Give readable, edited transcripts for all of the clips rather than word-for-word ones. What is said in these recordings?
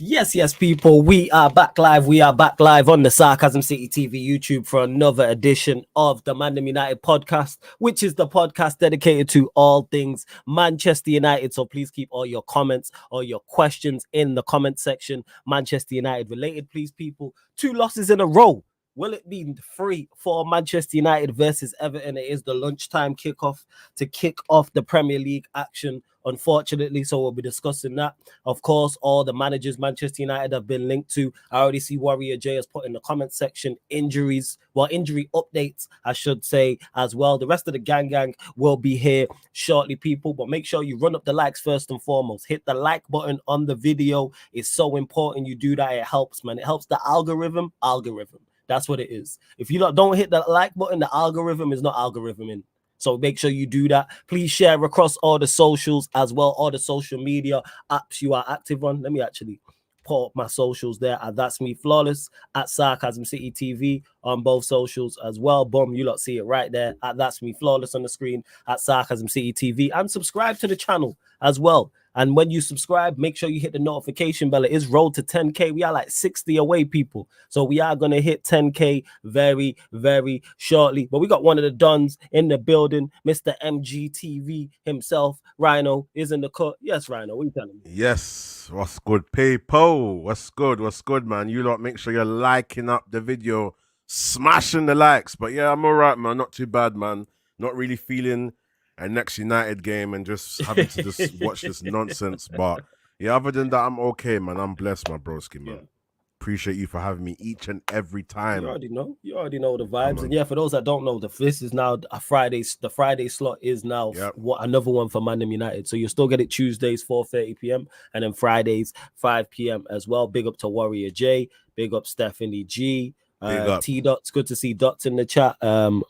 Yes, people. We are back live. We are back live on the Sarcasm City TV YouTube for another edition of the ManDem United podcast, which is the podcast dedicated to all things Manchester United. So please keep all your comments or your questions in the comment section. Manchester United related, please, people. 2 losses in a row. Will it be 3 for Manchester United versus Everton? It is the lunchtime kickoff to kick off the Premier League action, unfortunately. So we'll be discussing that. Of course, all the managers Manchester United have been linked to. I already see Warrior J has put in the comment section injury updates, I should say, as well. The rest of the gang will be here shortly, people. But make sure you run up the likes first and foremost. Hit the like button on the video. It's so important you do that. It helps, man. It helps the algorithm. That's what it is. If you don't hit the like button, the algorithm is not algorithming. So make sure you do that. Please share across all the socials as well, all the social media apps you are active on. Let me actually put up my socials there. At That's Me Flawless, at Sarcasm City TV on both socials as well. Boom, you lot see it right there. At That's Me Flawless on the screen, at Sarcasm City TV. And subscribe to the channel as well. And when you subscribe, make sure you hit the notification bell. It is road to 10K. We are like 60 away, people. So we are going to hit 10K very, very shortly. But we got one of the Dons in the building. Mr. MGTV himself, Rhino, is in the cut. Yes, Rhino, what are you telling me? Yes, what's good, people? What's good, man? You lot make sure you're liking up the video, smashing the likes. But yeah, I'm all right, man. Not too bad, man. Not really feeling a next United game and just having to just watch this nonsense. But yeah, other than that, I'm okay, man. I'm blessed, my broski, man. Yeah. Appreciate you for having me each and every time. You already know the vibes. And yeah, for those that don't know, this is now a Friday. The Friday slot is now another one for ManDem United. So you'll still get it Tuesdays 4:30 p.m. and then Fridays 5 p.m. as well. Big up to Warrior J. Big up Stephanie G. T Dots, good to see Dots in the chat.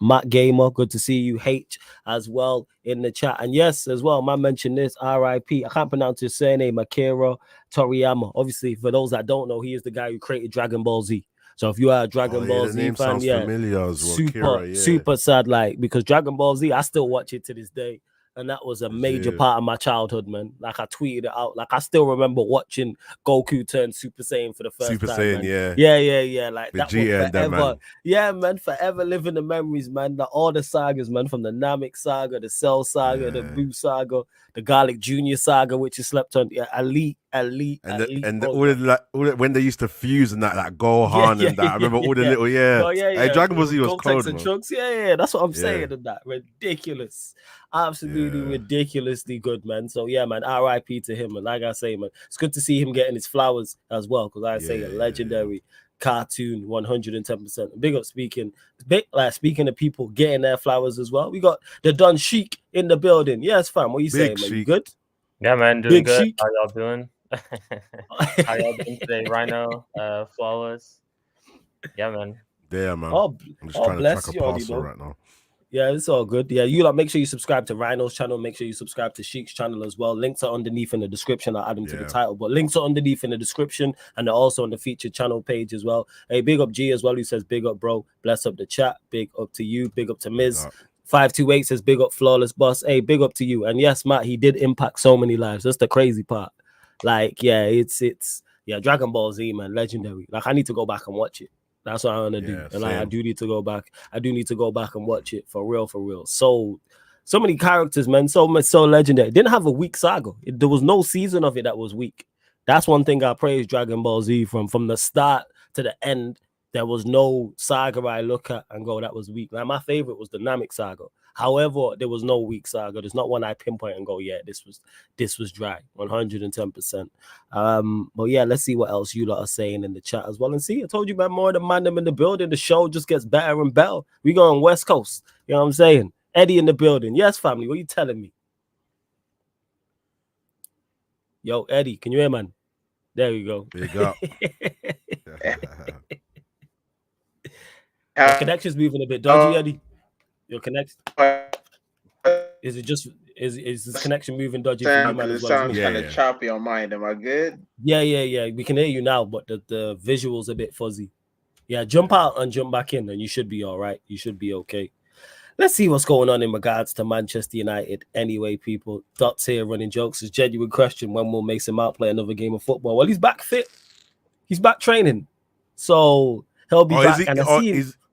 Matt Gamer, good to see you. H as well in the chat. And yes, as well, man mentioned this, RIP. I can't pronounce his surname, Akira Toriyama. Obviously, for those that don't know, he is the guy who created Dragon Ball Z. So if you are a Dragon Ball Z fan, familiar as well. Super sad, like, because Dragon Ball Z, I still watch it to this day. And that was a major part of my childhood, man. Like, I tweeted it out. Like, I still remember watching Goku turn Super Saiyan for the first time. Super Saiyan, man. Yeah. Like, the that Vegeta was forever. Man. Yeah, man, forever living the memories, man. All the sagas, man, from the Namek saga, the Cell saga, the Buu saga, the Garlic Jr. saga, which is slept on. Yeah, elite. When they used to fuse and that, like Gohan and that. I remember all the little Hey, Dragon Ball Z was cold, man. Trunks. Yeah, that's what I'm saying. And that ridiculous, absolutely ridiculously good, man. So yeah, man, RIP to him. And like I say, man, it's good to see him getting his flowers as well. Because I say a legendary cartoon, 110%. Big up speaking of people getting their flowers as well. We got the Don Sheik in the building. Yes, fam. What you saying, man? You good? Yeah, man, doing good. Sheik. How y'all doing? How y'all doing today, Rhino? Flawless. Yeah, man. Yeah, man. I'm just trying to track a parcel right now. Yeah, it's all good. Yeah, you make sure you subscribe to Rhino's channel. Make sure you subscribe to Sheik's channel as well. Links are underneath in the description. I'll add them to the title, but links are underneath in the description, and they're also on the featured channel page as well. Hey, big up G as well, who says big up, bro. Bless up the chat. Big up to you. Big up to Miz. 528 says big up Flawless Boss. Hey, big up to you. And yes, Matt, he did impact so many lives. That's the crazy part. Like, yeah, it's Dragon Ball Z, man, legendary. Like, I need to go back and watch it. That's what I want to do. And like, I do need to go back. I do need to go back and watch it for real. So many characters, man. So legendary. It didn't have a weak saga. There was no season of it that was weak. That's one thing I praise Dragon Ball Z from the start to the end. There was no saga I look at and go, that was weak. Like, my favorite was the Namek saga. However, there was no weak saga. There's not one I pinpoint and go, yeah, this was dry, 110%. But yeah, let's see what else you lot are saying in the chat as well. And see, I told you, man, more than ManDem in the building. The show just gets better and better. We go on West Coast. You know what I'm saying? Eddie in the building. Yes, family. What are you telling me? Yo, Eddie, can you hear, man? There we go. There you go. Your connection's moving a bit dodgy, Eddie. Your connection is this connection moving dodgy? It sounds kind of choppy on mine. Am I good? Yeah. We can hear you now, but the visual's a bit fuzzy. Yeah, jump out and jump back in, and you should be all right. You should be okay. let's see what's going on in regards to Manchester United. Anyway, people, Dots here running jokes. It's a genuine question. When will Mason Mount play another game of football? Well, he's back fit. He's back training. So he'll be back.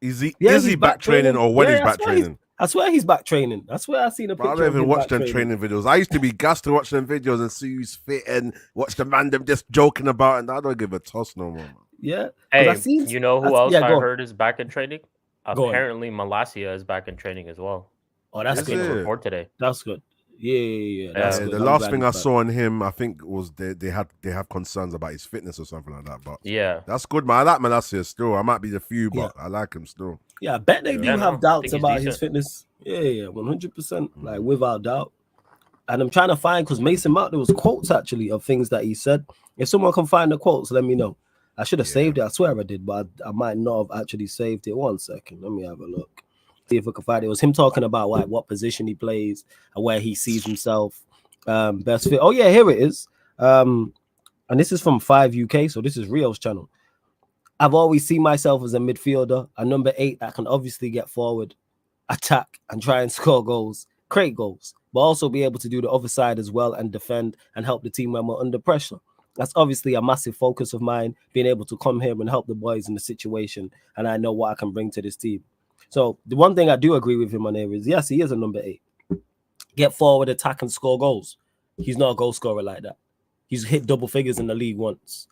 Is he back training or when he's back training? I swear he's back training. I swear I've seen a picture. I don't even watch them training videos. I used to be gassed to watch them videos and see who's fit and watch the ManDem just joking about it. And I don't give a toss no more, man. Yeah. Hey, you know who else I heard is back in training? Apparently, Malacia is back in training as well. Oh, that's good. Report today. That's good. Yeah. That's good. The last thing I saw on him, I think, was they have concerns about his fitness or something like that. But yeah, that's good, man. I like Malacia still. I might be the few, but I like him still. Yeah, I bet they do have doubts about his fitness. Yeah, 100%, like without doubt. And I'm trying to find, because Mason Mount, there was quotes actually of things that he said. If someone can find the quotes, let me know. I should have saved it. I swear I did, but I might not have actually saved it. 1 second. Let me have a look. See if I can find it. It was him talking about like what position he plays and where he sees himself best fit. Oh yeah, here it is. And this is from 5 UK, so this is Rio's channel. I've always seen myself as a midfielder, a number 8 that can obviously get forward, attack, and try and score goals, create goals, but also be able to do the other side as well and defend and help the team when we're under pressure. That's obviously a massive focus of mine, being able to come here and help the boys in the situation, and I know what I can bring to this team. So the one thing I do agree with him on here is, yes, he is a number 8. Get forward, attack, and score goals. He's not a goal scorer like that. He's hit double figures in the league once.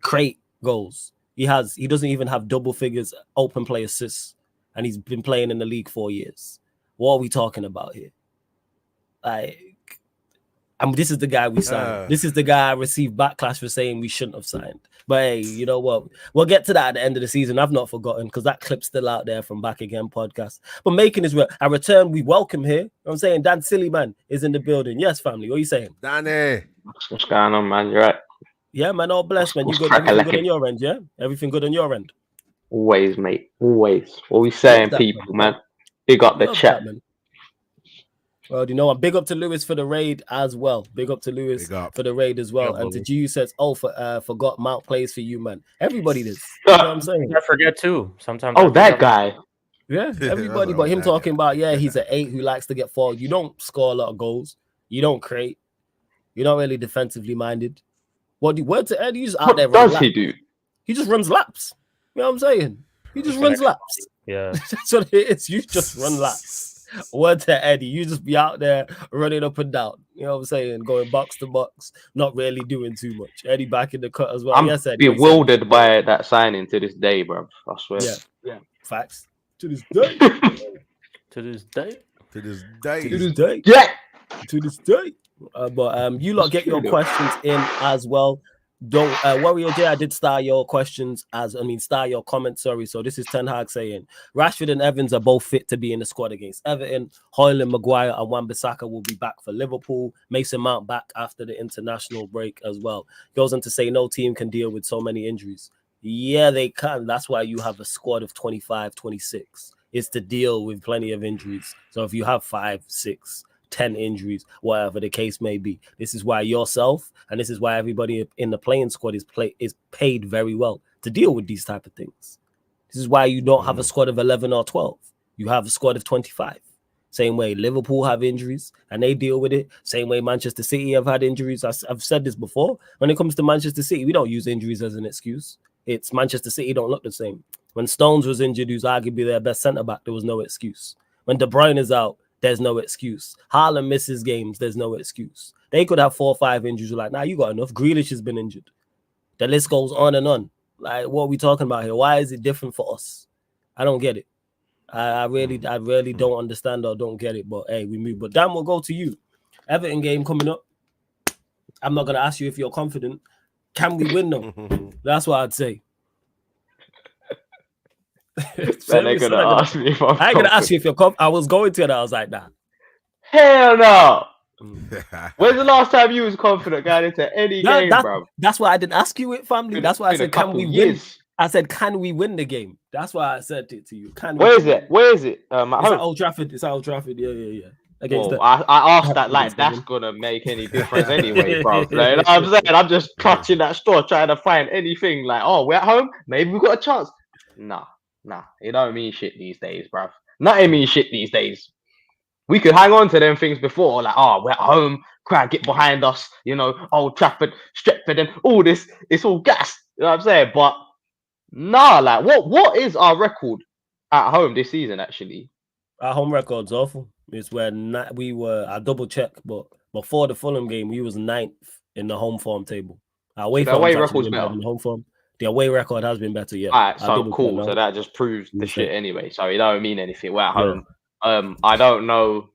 Create goals. He doesn't even have double figures open play assists, and he's been playing in the league 4 years. What are we talking about here? This is the guy we signed. This is the guy I received backlash for saying we shouldn't have signed. But hey, you know what? We'll get to that at the end of the season. I've not forgotten, because that clip's still out there from Back Again podcast. But making his a return, we welcome here. You know what I'm saying? Dan Sillyman is in the building. Yes, family. What are you saying? Danny. What's going on, man? You right? Yeah, man. All blessed, man. You good? Everything good on your end, yeah? Everything good on your end? Always, mate. Always. What we saying, people, man? Big up the chat. Well, you know, big up to Lewis for the raid as well. Big up to Lewis for the raid as well. And to G says, forgot Mount plays for you, man. Everybody does. You know what I'm saying? I forget too. Sometimes. Oh, that guy. Yeah, everybody. But him talking about, he's an 8 who likes to get forward. You don't score a lot of goals. You don't create. You're not really defensively minded. Word to Ed, he's out there. What does he do? He just runs laps. You know what I'm saying? He just runs laps. Yeah. That's what it is. You just run laps. Word to Eddie, you just be out there running up and down. You know what I'm saying? Going box to box, not really doing too much. Eddie back in the cut as well. I'm yes, Eddie, bewildered by that signing to this day, bro. I swear. Yeah. Facts. To this day. To this day. To this day. To this day. Yeah. To this day. But you lot get your questions in as well. Don't Warrior J, I did star your comments, sorry. So this is Ten Hag saying Rashford and Evans are both fit to be in the squad against Everton. Hoyland, Maguire and Wan-Bissaka will be back for Liverpool. Mason Mount back after the international break as well. Goes on to say no team can deal with so many injuries. Yeah, they can. That's why you have a squad of 25, 26. It's to deal with plenty of injuries. So if you have 5, 6, 10 injuries, whatever the case may be, this is why yourself and this is why everybody in the playing squad is paid very well to deal with these type of things. This is why you don't have a squad of 11 or 12. You have a squad of 25. Same way Liverpool have injuries and they deal with it. Same way Manchester City have had injuries. I've said this before. When it comes to Manchester City, we don't use injuries as an excuse. It's Manchester City don't look the same. When Stones was injured, who's arguably their best centre-back, there was no excuse. When De Bruyne is out, there's no excuse. Haaland misses games, there's no excuse. They could have 4 or 5 injuries. You're like, nah, you got enough. Grealish has been injured. The list goes on and on. Like, what are we talking about here? Why is it different for us? I don't get it. I really don't understand or don't get it. But hey, we move. But Dan, we'll go to you. Everton game coming up. I'm not gonna ask you if you're confident. Can we win them? That's what I'd say. They're gonna ask me if I ain't gonna ask you if you're confident. I was going to, and I was like, nah. Hell no. When's the last time you was confident going into any game, bro? That's why I didn't ask you it, family. That's why I said, can we win? I said, can we win the game? That's why I said it to you. Where is it? It's at Old Trafford. It's at Old Trafford. Yeah. I asked that like that's gonna make any difference anyway, bro. Like, you know what I'm saying? I'm just clutching that store trying to find anything like, oh, we're at home, maybe we've got a chance. Nah, it don't mean shit these days, bro. Nothing means shit these days. We could hang on to them things before, like, oh, we're at home, crowd get behind us, you know, Old Trafford, Stretford, and all this. It's all gas. You know what I'm saying? But nah, like, what is our record at home this season? Actually, our home record's awful. It's where we were. I double check, but before the Fulham game, we was 9th in the home form table. Our away record's better. Than the home form. The away record has been better. Yeah. All right, so cool. So that just proves the shit anyway. So it don't mean anything. We're at home. I don't know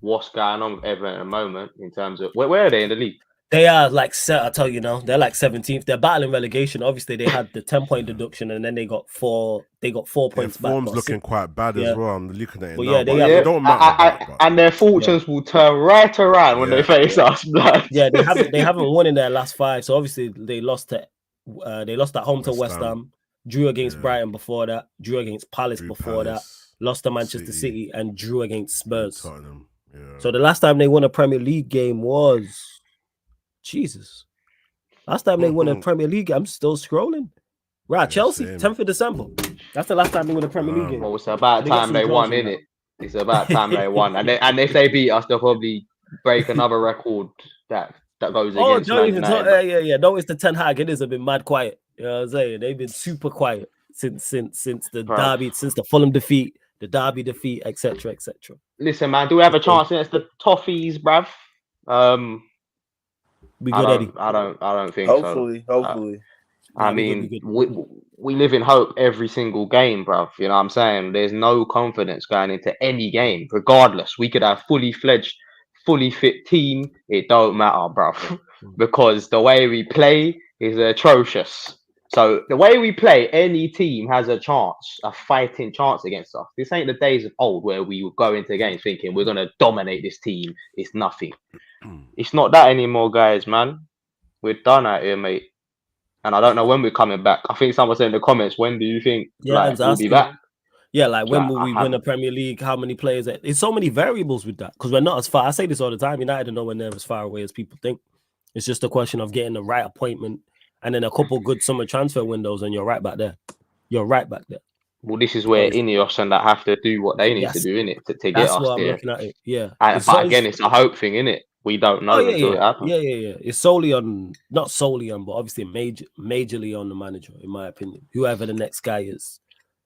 what's going on with Everton at the moment in terms of where are they in the league? They are like I tell you now, they're like 17th. They're battling relegation. Obviously, they had the 10-point deduction, and then they got 4 points back. Form's looking quite bad as well. I'm looking at it now. They don't matter. And their fortunes will turn right around when they face us. Blood. Yeah, they haven't won in their last 5. So obviously they lost at home to West Ham, drew against Brighton before that, drew against Palace before that, lost to Manchester City, and drew against Spurs. Tottenham. Yeah. So the last time they won a Premier League game was Jesus. Last time they won a Premier League, I'm still scrolling. Right, Chelsea, 10th of December. That's the last time they won a Premier League game. Well, it's about time they won, innit? It's about time they won. And if they beat us, they'll probably break another record that goes against don't even talk. Yeah. No, it's the Ten Hag. It has been mad quiet. You know what I'm saying? They've been super quiet since the derby, since the Fulham defeat, the derby defeat, etc. Listen, man, do we have a chance against the Toffees, bruv? We good, Eddie. I don't think hopefully, so. Hopefully. I mean, we live in hope every single game, bruv. You know what I'm saying? There's no confidence going into any game, regardless. We could have fully fledged, fully fit team. It don't matter, bruv. Because the way we play is atrocious. So the way we play, any team has a fighting chance against us. This ain't the days of old where we would go into games thinking we're going to dominate this team. It's nothing. It's not that anymore, guys, man. We're done out here, mate. And I don't know when we're coming back. I think someone said in the comments, when do you think we'll be back? Yeah, like when will we win a Premier League? How many players? There's so many variables with that because we're not as far. I say this all the time. United are nowhere near as far away as people think. It's just a question of getting the right appointment and then a couple good summer transfer windows, and you're right back there. Well, this is where Ineos and that have to do what they need to do, innit, to get us what I'm there. looking at it. Yeah. But again, it's a hope thing, innit? We don't know until it happens. Yeah. It's solely on, not solely on, but obviously majorly on the manager, in my opinion. Whoever the next guy is,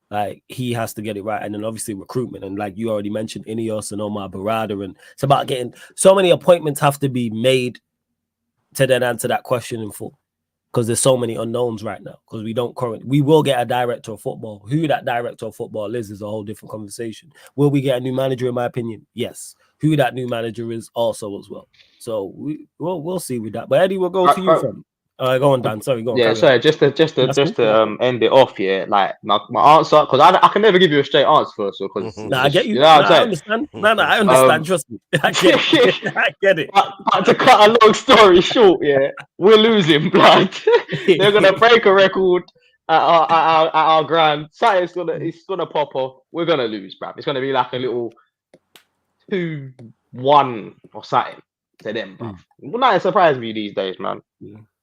like, he has to get it right. And then obviously recruitment. And like you already mentioned, Ineos and Omar Barada. And it's about getting so many appointments have to be made to then answer that question in full. Because there's so many unknowns right now. Because we will get a director of football. Who that director of football is a whole different conversation. Will we get a new manager? In my opinion, yes. Who that new manager is also as well. So we'll see with that. But Eddie, we'll go to you from. Go on, Dan. Sorry, go on. Yeah, sorry. Just to end it off. Yeah, like my answer, because I can never give you a straight answer first. Because I get you. You know what I'm saying? I understand. Trust me. I get it. But to cut a long story short, yeah, we're losing, blood. They're gonna break a record at our ground. It's gonna pop off. We're gonna lose, bruv. It's gonna be like a little 2-1 or something to them, bruv. Well, nothing surprise me these days, man.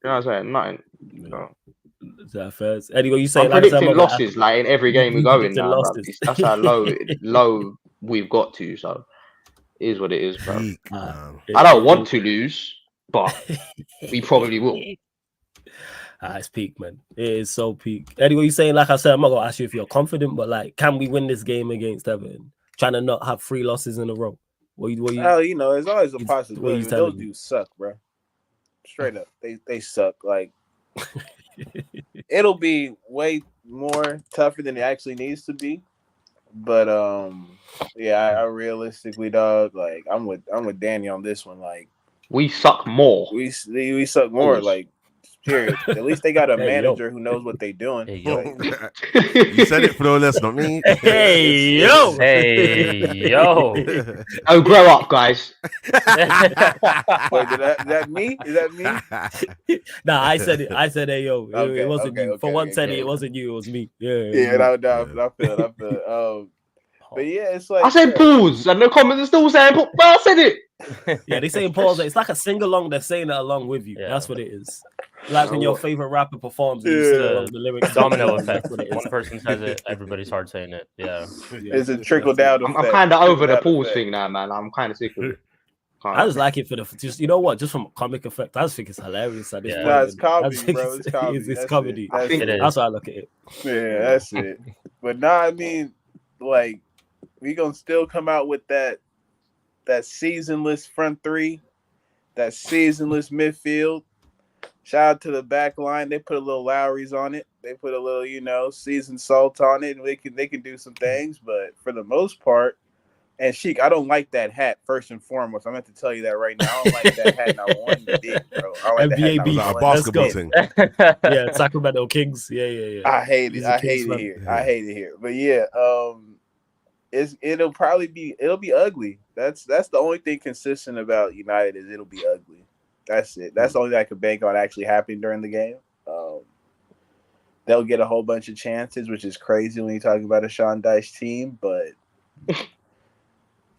You know what I'm saying? Nothing. No. Is that first? Eddie, what you say? I'm predicting losses like in every game we go in now. That's how low we've got to. So it is what it is, bro. I don't want to lose, but we probably will. It's peak, man. It is so peak. Eddie, what you saying? Like I said, I'm not gonna ask you if you're confident, but like, can we win this game against Everton? Trying to not have 3 losses in a row. Hell, you know, there's always a possibility. Those dudes suck, bro. Straight up, they suck. Like, it'll be way more tougher than it actually needs to be. But I realistically, dog, like I'm with Danny on this one. Like, we suck more. We suck more. Like, period. At least they got a manager who knows what they're doing. Hey, yo. You said it for the listener, not me. Hey yo. Oh, grow up, guys. Wait, is that me? Is that me? Nah, I said it. I said, hey yo. It wasn't you. For one second, it wasn't you. It was me. Yeah. I feel it. But yeah, it's like I said pause, and the comments are still saying, "But I said it." Yeah, they saying pause. It's like a sing along. They're saying it along with you. Yeah. That's what it is. Like when your favorite rapper performs and you sing along the lyrics. Domino effect. One person says it, everybody starts saying it. Yeah. It's a trickle down effect. I'm kind of over the pause thing now, man. I'm kind of sick of it. I just like it for just you know what, just from a comic effect. I just think it's hilarious at this point. No, it's comedy, bro. It's comedy. It's comedy. That's how I look at it. Yeah, that's it. But nah, I mean, like, we gonna still come out with that seasonless front three, that seasonless midfield. Shout out to the back line. They put a little Lowry's on it. They put a little, seasoned salt on it, and they can do some things. But for the most part, and Sheik, I don't like that hat, first and foremost. I meant to tell you that right now. I don't like that hat not one bit, bro. I like NBA beef. A basketball thing. Yeah, Sacramento Kings. Yeah. I hate it. I hate it here. But yeah, it'll be ugly. That's the only thing consistent about United is it'll be ugly. That's it. That's the only thing I could bank on actually happening during the game. They'll get a whole bunch of chances, which is crazy when you talk about a Sean Dyche team, but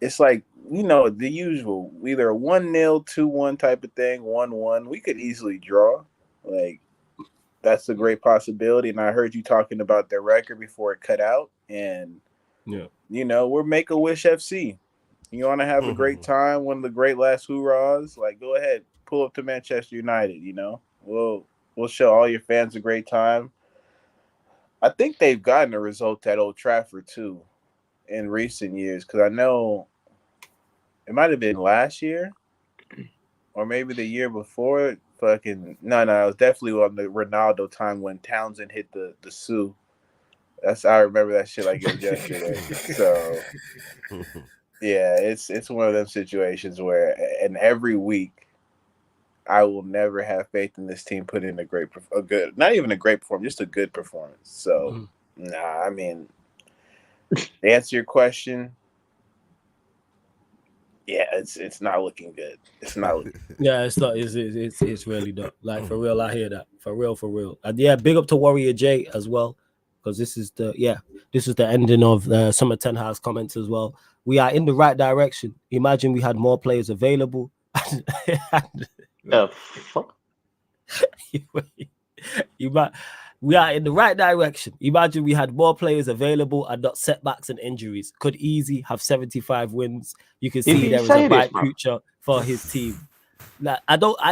it's like, the usual, either a 1-0, 2-1 type of thing, 1-1. We could easily draw. Like, that's a great possibility. And I heard you talking about their record before it cut out. And, we're Make-A-Wish FC. You want to have a great time, one of the great last hurrahs, like, go ahead, pull up to Manchester United, We'll show all your fans a great time. I think they've gotten a result at Old Trafford, too, in recent years, because I know it might have been last year or maybe the year before. No, it was definitely on the Ronaldo time when Townsend hit the Sioux. I remember that shit like it was yesterday. So yeah, it's one of them situations where, and every week, I will never have faith in this team put in not even a great performance, just a good performance. So I mean, to answer your question, yeah, it's not looking good. It's not looking good. Yeah, it's not. It's really not. Like, for real, I hear that. For real. And yeah, big up to Warrior J as well, because this is the ending of some of Ten Hag's comments as well. We are in the right direction. Imagine we had more players available. The fuck? We are in the right direction. Imagine we had more players available and not setbacks and injuries. Could easy have 75 wins. You can see there is a bright future for his team. Like,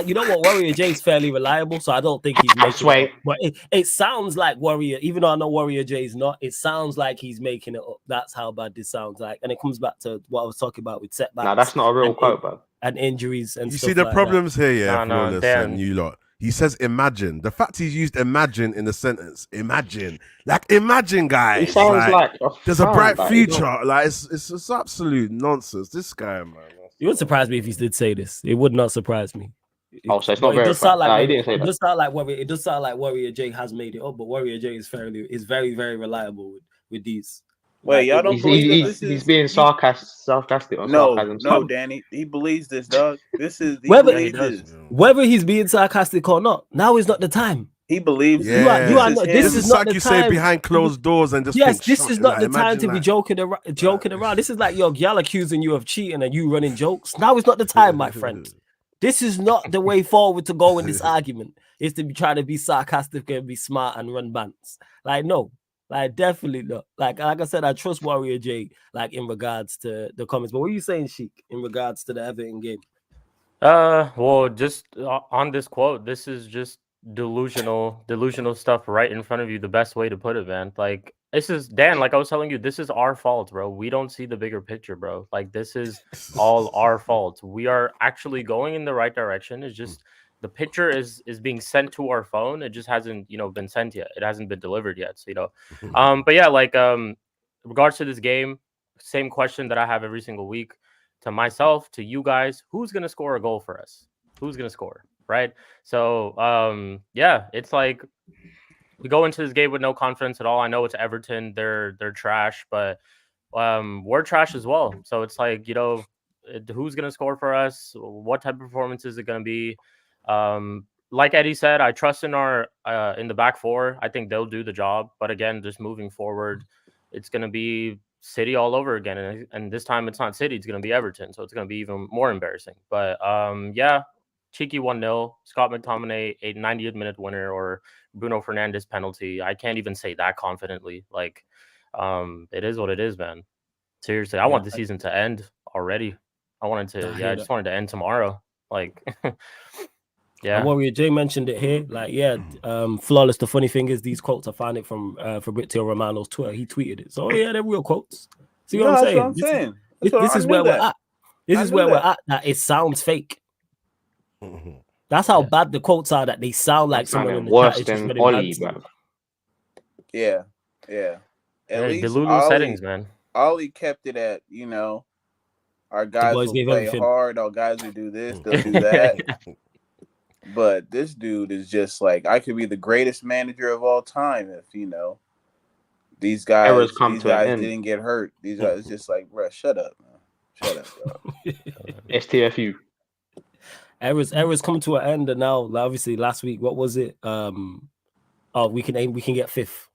you know what, Warrior J is fairly reliable, so I don't think he's making it up. But it sounds like Warrior, even though I know Warrior J is not, it sounds like he's making it up. That's how bad this sounds like. And it comes back to what I was talking about with setbacks. No, that's not a real quote, bro. And injuries and stuff. You see the like problems that. here, Flawless and you lot. He says imagine. The fact he's used imagine in the sentence, imagine, guys. He sounds like there's a bright future. Like it's absolute nonsense. This guy, man. It would surprise me if he did say this. It would not surprise me. So it's not very. He didn't say that. It does sound like Warrior J has made it up, but Warrior J is very, very reliable with these. Wait, y'all don't believe he's being sarcastic on sarcasm. No, Danny, he believes this, dog. Whether he's being sarcastic or not, now is not the time. He believes. Yeah. This is not like the you time. say behind closed doors and just. Yes, this is not the time to be joking around. This is like your gal accusing you of cheating and you running jokes. Now is not the time, my friend. This is not the way forward to go in this argument. Is to be trying to be sarcastic and be smart and run bands. Like, no. Like, definitely not. Like I said, I trust Warrior J, like, in regards to the comments. But what are you saying, Sheik, in regards to the Everton game? Well, just on this quote, this is just delusional stuff right in front of you. The best way to put it, man. Like, this is, Dan, like I was telling you, this is our fault, bro. We don't see the bigger picture, bro. Like, this is all our fault. We are actually going in the right direction. It's just the picture is being sent to our phone. It just hasn't, been sent yet. It hasn't been delivered yet. So, but yeah, like, regards to this game, same question that I have every single week to myself, to you guys: who's gonna score a goal for us? Who's gonna score, right? So, yeah, it's like we go into this game with no confidence at all. I know it's Everton; they're trash, but we're trash as well. So it's like, who's gonna score for us? What type of performance is it gonna be? Like Eddie said, I trust in our in the back four. I think they'll do the job. But again, just moving forward, it's gonna be City all over again, and this time it's not City, it's going to be Everton, so it's going to be even more embarrassing. But yeah, cheeky 1-0, Scott McTominay, a 90th minute winner, or Bruno Fernandes penalty. I can't even say that confidently. Like, it is what it is, man. Seriously, I want the season to end already. I just wanted to end tomorrow. Like, yeah. And Warrior J mentioned it here. Like, flawless. The funny thing is, these quotes I found it from Fabrizio Romano's Twitter. He tweeted it. So yeah, they're real quotes. See what I'm saying? That's what I'm saying. This is where we're at. This is where we're at. That it sounds fake. That's how bad the quotes are. That they sound like someone in the worse chat than Oli, bro. Yeah. At least Delulu settings, man. Ollie kept it at, our guys will play hard. Our guys will do this, they'll do that. But this dude is just like, I could be the greatest manager of all time if these guys didn't get hurt. These guys just like, bro, shut up, man. Shut up, bro. STFU. Errors coming to an end, and now obviously last week, what was it? We can get fifth.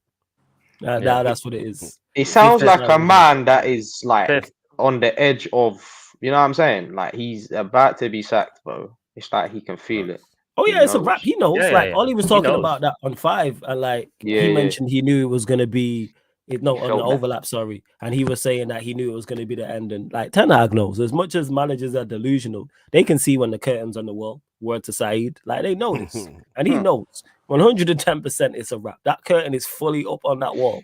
Now that's what it is. It sounds like a man that is like on the edge of, you know what I'm saying? Like he's about to be sacked, bro. It's like he can feel it. Oh yeah, it's a wrap. He knows. Ollie was talking about that on 5, and he mentioned he knew it was gonna be on the overlap. Sorry, and he was saying that he knew it was gonna be the end. And like Ten Hag knows, as much as managers are delusional, they can see when the curtain's on the wall. Word to Saeed, like they know this, and he knows 110% it's a wrap. That curtain is fully up on that wall,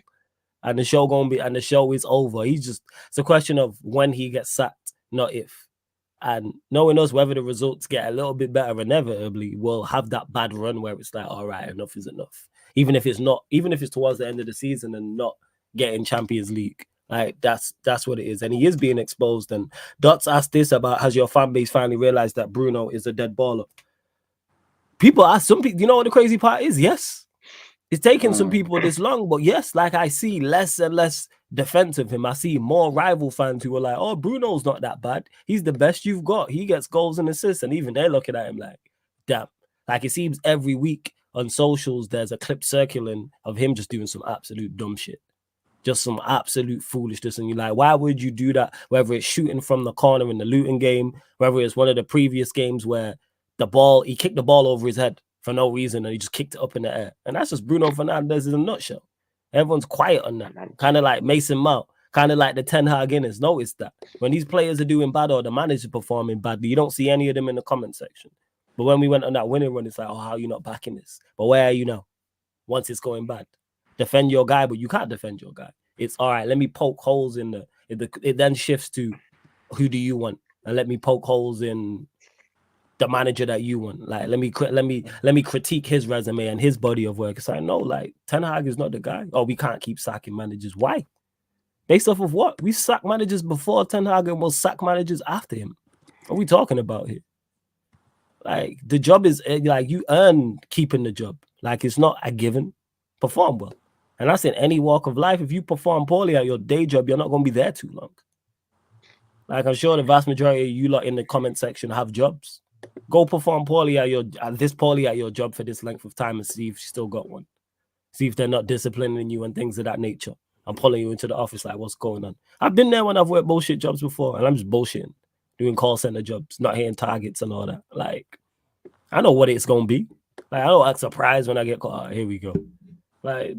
and the show is over. It's a question of when he gets sacked, not if. And knowing us, whether the results get a little bit better, inevitably we'll have that bad run where it's like, all right, enough is enough. Even if it's towards the end of the season and not getting Champions League, like that's what it is. And he is being exposed. And Dots asked this about, has your fan base finally realized that Bruno is a dead baller? People ask, some people, you know what the crazy part is? Yes, it's taken some people this long, but yes, like I see less and less defense of him. I see more rival fans who are like, oh, Bruno's not that bad. He's the best you've got. He gets goals and assists. And even they're looking at him like, damn. Like it seems every week on socials, there's a clip circulating of him just doing some absolute dumb shit. Just some absolute foolishness. And you're like, why would you do that? Whether it's shooting from the corner in the Luton game, whether it's one of the previous games where he kicked the ball over his head for no reason and he just kicked it up in the air. And that's just Bruno Fernandes in a nutshell. Everyone's quiet on that. Kind of like Mason Mount, kind of like the Ten Hag Guinness. Notice that when these players are doing bad or the manager performing badly, you don't see any of them in the comment section. But when we went on that winning run, it's like, oh, how are you not backing this? But where are you now? Once it's going bad, defend your guy, but you can't defend your guy. It's all right. Let me poke holes in it then shifts to who do you want, and let me poke holes in the manager that you want. Like let me critique his resume and his body of work. It's like, no, like Ten Hag is not the guy. Oh, we can't keep sacking managers. Why? Based off of what? We sacked managers before Ten Hag and we'll sack managers after him. What are we talking about here? Like the job is like you earn keeping the job. Like it's not a given. Perform well. And that's in any walk of life. If you perform poorly at your day job, you're not going to be there too long. Like I'm sure the vast majority of you lot in the comment section have jobs. Go perform poorly at your job for this length of time and see if you still got one. See if they're not disciplining you and things of that nature. I'm pulling you into the office like, what's going on? I've been there when I've worked bullshit jobs before, and I'm just bullshitting, doing call center jobs, not hitting targets and all that. Like, I know what it's gonna be. Like, I don't act surprised when I get caught. Here we go. Like,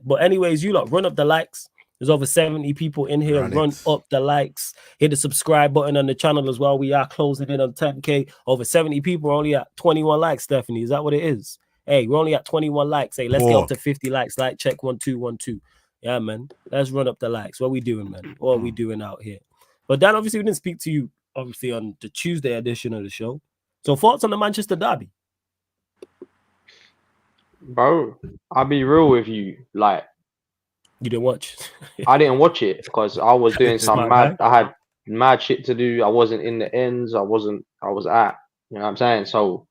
but anyways, you lot run up the likes. There's over 70 people in here. Run up the likes. Hit the subscribe button on the channel as well. We are closing in on 10K. Over 70 people. We're only at 21 likes, Stephanie. Is that what it is? Hey, we're only at 21 likes. Hey, let's get up to 50 likes. Like, check 1 2 1 2. Yeah, man. Let's run up the likes. What are we doing, man? What are we doing out here? But Dan, obviously, we didn't speak to you, obviously, on the Tuesday edition of the show. So, thoughts on the Manchester derby? Bro, I'll be real with you. Like, you didn't watch? I didn't watch it because I was doing some mad. I had mad shit to do. I wasn't in the ends. I was at. You know what I'm saying? So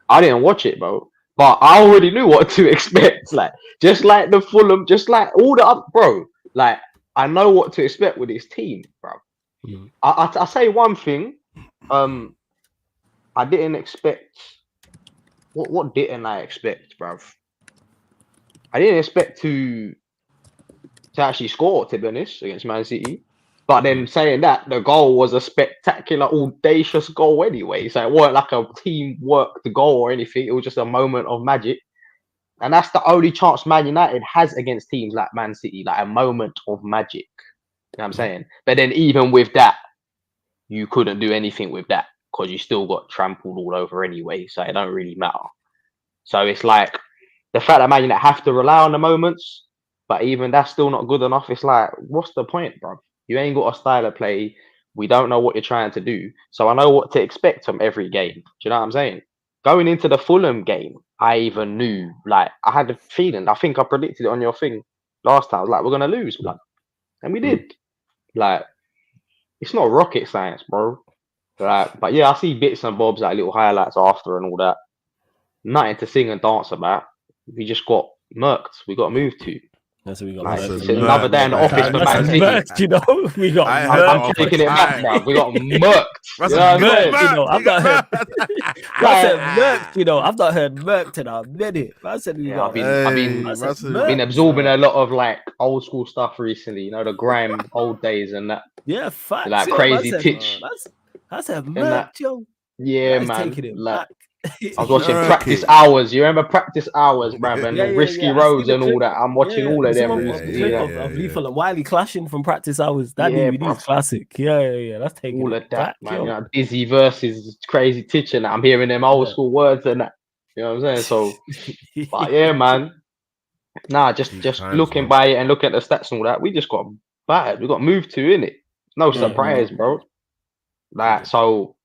I didn't watch it, bro. But I already knew what to expect. Like just like the Fulham, just like all the up, bro. Like I know what to expect with this team, bro. I say one thing. I didn't expect. What didn't I expect, bro? I didn't expect to to actually score, to be honest, against Man City. But then saying that, the goal was a spectacular, audacious goal anyway. So it wasn't like a teamwork goal or anything. It was just a moment of magic. And that's the only chance Man United has against teams like Man City, like a moment of magic. You know what I'm saying? But then even with that, you couldn't do anything with that because you still got trampled all over anyway. So it don't really matter. So it's like the fact that Man United have to rely on the moments, but even that's still not good enough. It's like, what's the point, bro? You ain't got a style of play. We don't know what you're trying to do. So I know what to expect from every game. Do you know what I'm saying? Going into the Fulham game, I even knew, like, I had a feeling. I think I predicted it on your thing last time. I was like, we're going to lose, blood. And we did. Like, it's not rocket science, bro. Like, but yeah, I see bits and bobs, like little highlights after and all that. Nothing to sing and dance about. We just got murked. We got moved to. That's what we got. It's another day in the office for Man City. Murked, you know, we got. I'm taking it back, bro. We got murked. You know, I've not heard. I said murked. You know, I've not heard murked in a minute. I said we got. I've been absorbing a lot of like old school stuff recently. You know, the grime old days and that. Yeah, facts. Like crazy titch. I said murked, yo. Yeah, man. Like, I was watching Murky. Practice Hours. You remember Practice Hours, bruv, and Risky Roads and all that. I'm watching all of them. Of Lethal and Wiley clashing from Practice Hours. That DVD is classic. Yeah. That's taking all of that, back, man. You know, Dizzy versus Crazy Titch, and I'm hearing them old school words and that. You know what I'm saying? So, but yeah, man. Nah, just looking by it and looking at the stats and all that, we just got battered. We got moved to, innit? No surprise, bro. Like, so,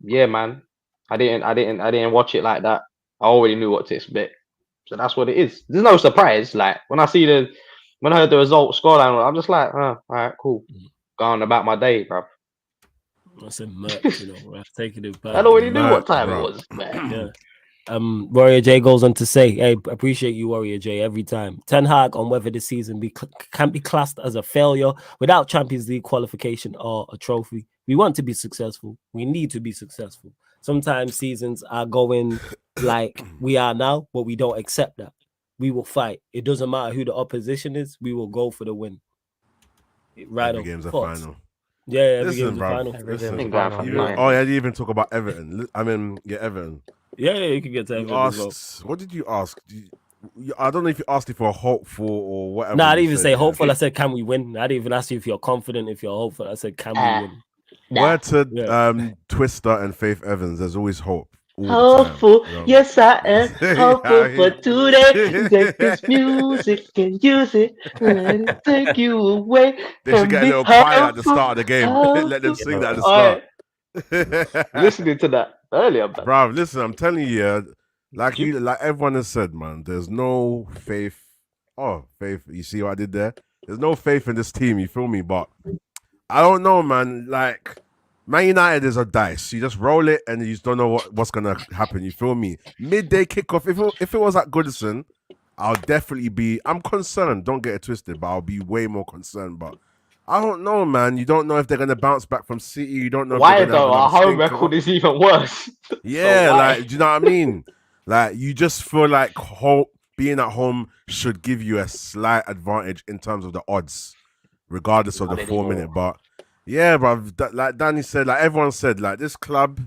yeah, man. I didn't watch it like that. I already knew what to expect. So that's what it is. There's no surprise. Like when I heard the result scoreline, I'm just like, all right, cool. Going about my day, bro. I said merch, you know, taking it back. I already knew what time it was, man. Yeah. Warrior J goes on to say, hey, appreciate you, Warrior J, every time. Ten Hag on whether this season can be classed as a failure without Champions League qualification or a trophy. We want to be successful. We need to be successful. Sometimes seasons are going like we are now, but we don't accept that. We will fight. It doesn't matter who the opposition is. We will go for the win. Right. Every game's a final. Yeah, every game's a final. Oh, yeah, I didn't even talk about Everton. I mean, yeah, Everton. Yeah, you can get to Everton as well. What did you ask? I don't know if you asked if you're hopeful or whatever. No, I didn't even say hopeful. I said, can we win? I didn't even ask you if you're confident, if you're hopeful. I said, can we win? Word to Twister and Faith Evans, there's always hope. Hopeful, time, you know? Yes, I am hopeful for today. Take this music and use it, let it take you away. They should get a little choir at the start of the game. Let them sing that at the start. Listening to that earlier, man. Bro, listen, I'm telling you, like everyone has said, man, there's no faith. Oh, faith, you see what I did there? There's no faith in this team, you feel me? But I don't know, man. Like, Man United is a dice. You just roll it and you just don't know what's going to happen. You feel me? Midday kickoff. If it was at Goodison, I'll definitely be... I'm concerned. Don't get it twisted, but I'll be way more concerned. But I don't know, man. You don't know if they're going to bounce back from City. You don't know... Why, though? Our home record is even worse. Yeah, so like, do you know what I mean? Like, you just feel like being at home should give you a slight advantage in terms of the odds, regardless of the 4-minute. But... yeah, bro. Like Danny said, like everyone said, like this club,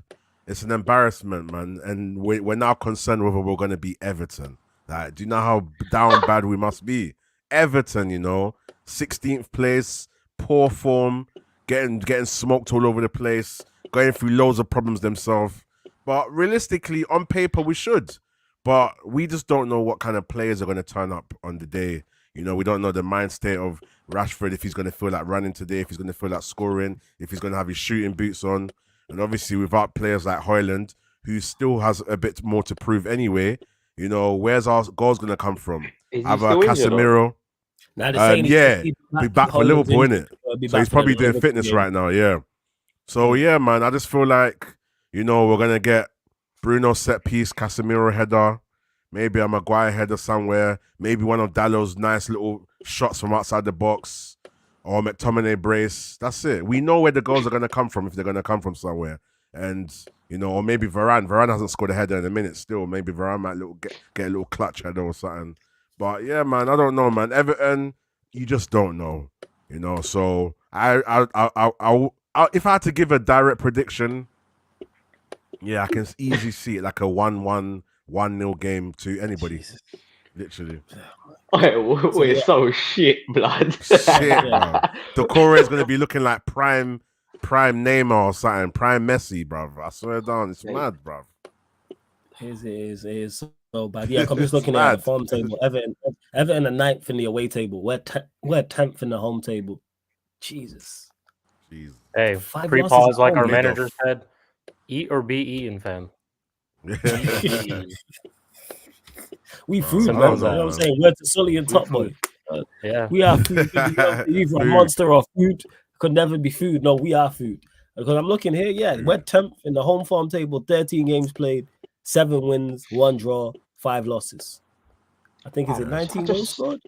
it's an embarrassment, man. And we're now concerned whether we're going to beat Everton. Like, do you know how down bad we must be? Everton, you know, 16th place, poor form, getting smoked all over the place, going through loads of problems themselves. But realistically, on paper, we should. But we just don't know what kind of players are going to turn up on the day. You know, we don't know the mind state of Rashford, if he's going to feel like running today, if he's going to feel like scoring, if he's going to have his shooting boots on. And obviously, without players like Højlund, who still has a bit more to prove anyway, you know, where's our goals going to come from? Either Casemiro. Be back for Liverpool, innit? So he's probably doing fitness right now, yeah. So, yeah, man, I just feel like, you know, we're going to get Bruno set piece, Casemiro header, maybe a Maguire header somewhere. Maybe one of Dallow's nice little shots from outside the box. Or McTominay brace. That's it. We know where the goals are going to come from if they're going to come from somewhere. And, you know, or maybe Varane. Varane hasn't scored a header in a minute still. Maybe Varane might get a little clutch header or something. But, yeah, man, I don't know, man. Everton, you just don't know, you know. So if I had to give a direct prediction, yeah, I can easily see it like a 1-1, 1-0 game to anybody, Jesus. literally. We're so shit, blood. Shit, bro. Decore is gonna be looking like prime Neymar or something, prime Messi, bro. I swear down, it's mad, bro. It is so bad. Yeah, I'm just looking at the form table. Everton are 9th in the away table. We're 10th in the home table. Jesus. Hey, 5 pre-pause losses like at our home. manager said. Eat or be eaten, fam. We food, Simple man. as You know that. what I'm saying? We're the Sully and Top Boy. Yeah. We are food. You're either a Food. monster or food. Could never be food. No, we are food. Because I'm looking here, we're 10th in the home form table, 13 games played, 7 wins, 1 draw, 5 losses. I think is it 19 goals scored?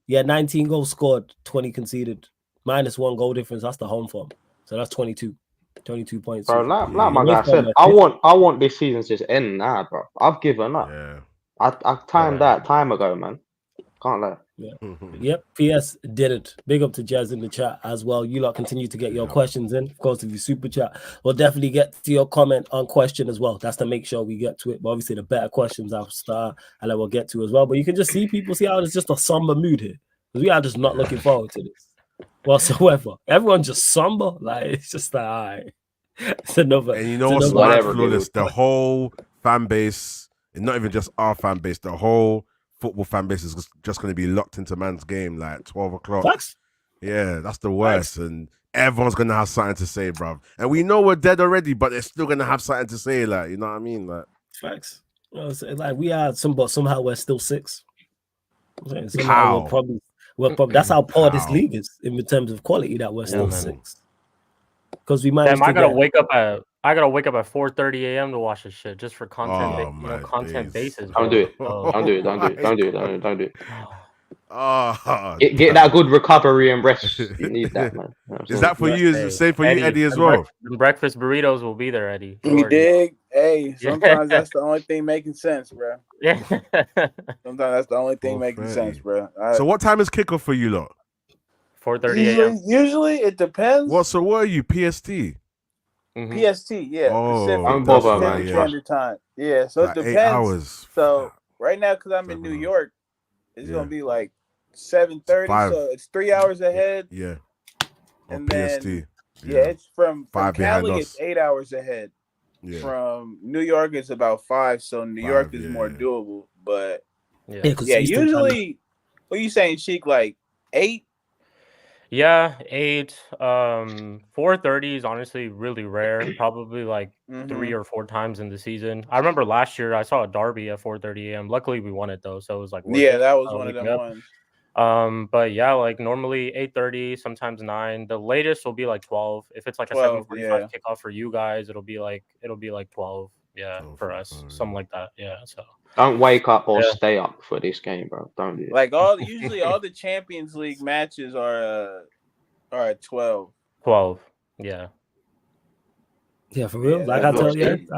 Yeah, 19 goals scored, 20 conceded, -1 goal difference. That's the home form. So that's 22 points. Bro, like my guy said, I want this season to just end now, bro. I've given up. Yeah. I timed that time ago, man. Can't lie. Yeah. Yep. PS did it. Big up to Jazz in the chat as well. You lot continue to get your questions in. Of course, if you super chat, we'll definitely get to your comment on question as well. That's to make sure we get to it. But obviously, the better questions I'll start and then we'll get to as well. But you can just see how it's just a somber mood here. Because we are just not looking forward to this whatsoever. Everyone's just somber. Like, it's just like, all right. It's another. And you know what's mad, Flawless? The whole fan base, and not even just our fan base, the whole football fan base is just going to be locked into man's game like 12 o'clock. Facts? Yeah, that's the worst. And everyone's going to have something to say, bruv. And we know we're dead already, but they're still going to have something to say, like, you know what I mean? Like, facts. You know, like we are but somehow we're still 6. How? We're probably that's how poor this league is in terms of quality, that we're still 6. Because we managed I gotta wake up at 4:30 a.m. to watch this shit just for content, content basis. Don't do it. Don't do it. Oh, get that good recovery and rest. You need that, man. Is that for you? Is the same for you, Eddie, as well? Breakfast burritos will be there, Eddie. You dig? Hey, sometimes that's the only thing making sense, bro. Yeah. Sometimes that's the only thing making sense, bro. So what time is kickoff for you lot? 4:30 a.m. Usually it depends. What? So what are you? PST? PST, yeah. I'm Pacific Standard Time. Yeah, so like it depends. 8 hours. So right now, because I'm in New York, it's gonna be like 7:30. So it's 3 hours ahead. Yeah. And PST. then it's from Cali, it's 8 hours ahead. Yeah. From New York, it's about 5. So New York is more doable. But usually, what are you saying, Sheik? Like 8? Yeah, 8. 4:30 is honestly really rare. Probably like 3 or 4 times in the season. I remember last year I saw a derby at 4:30 a.m. Luckily we won it though, so it was like that was one of them ones. But yeah, like normally 8:30, sometimes 9. The latest will be like 12. If it's like a 7:45 kickoff for you guys, it'll be like 12. Yeah, for us, something like that. Yeah, so don't wake up or stay up for this game, bro. Don't do it. Like usually all the Champions League matches are at 12. 12. Yeah. Yeah, for real. Like I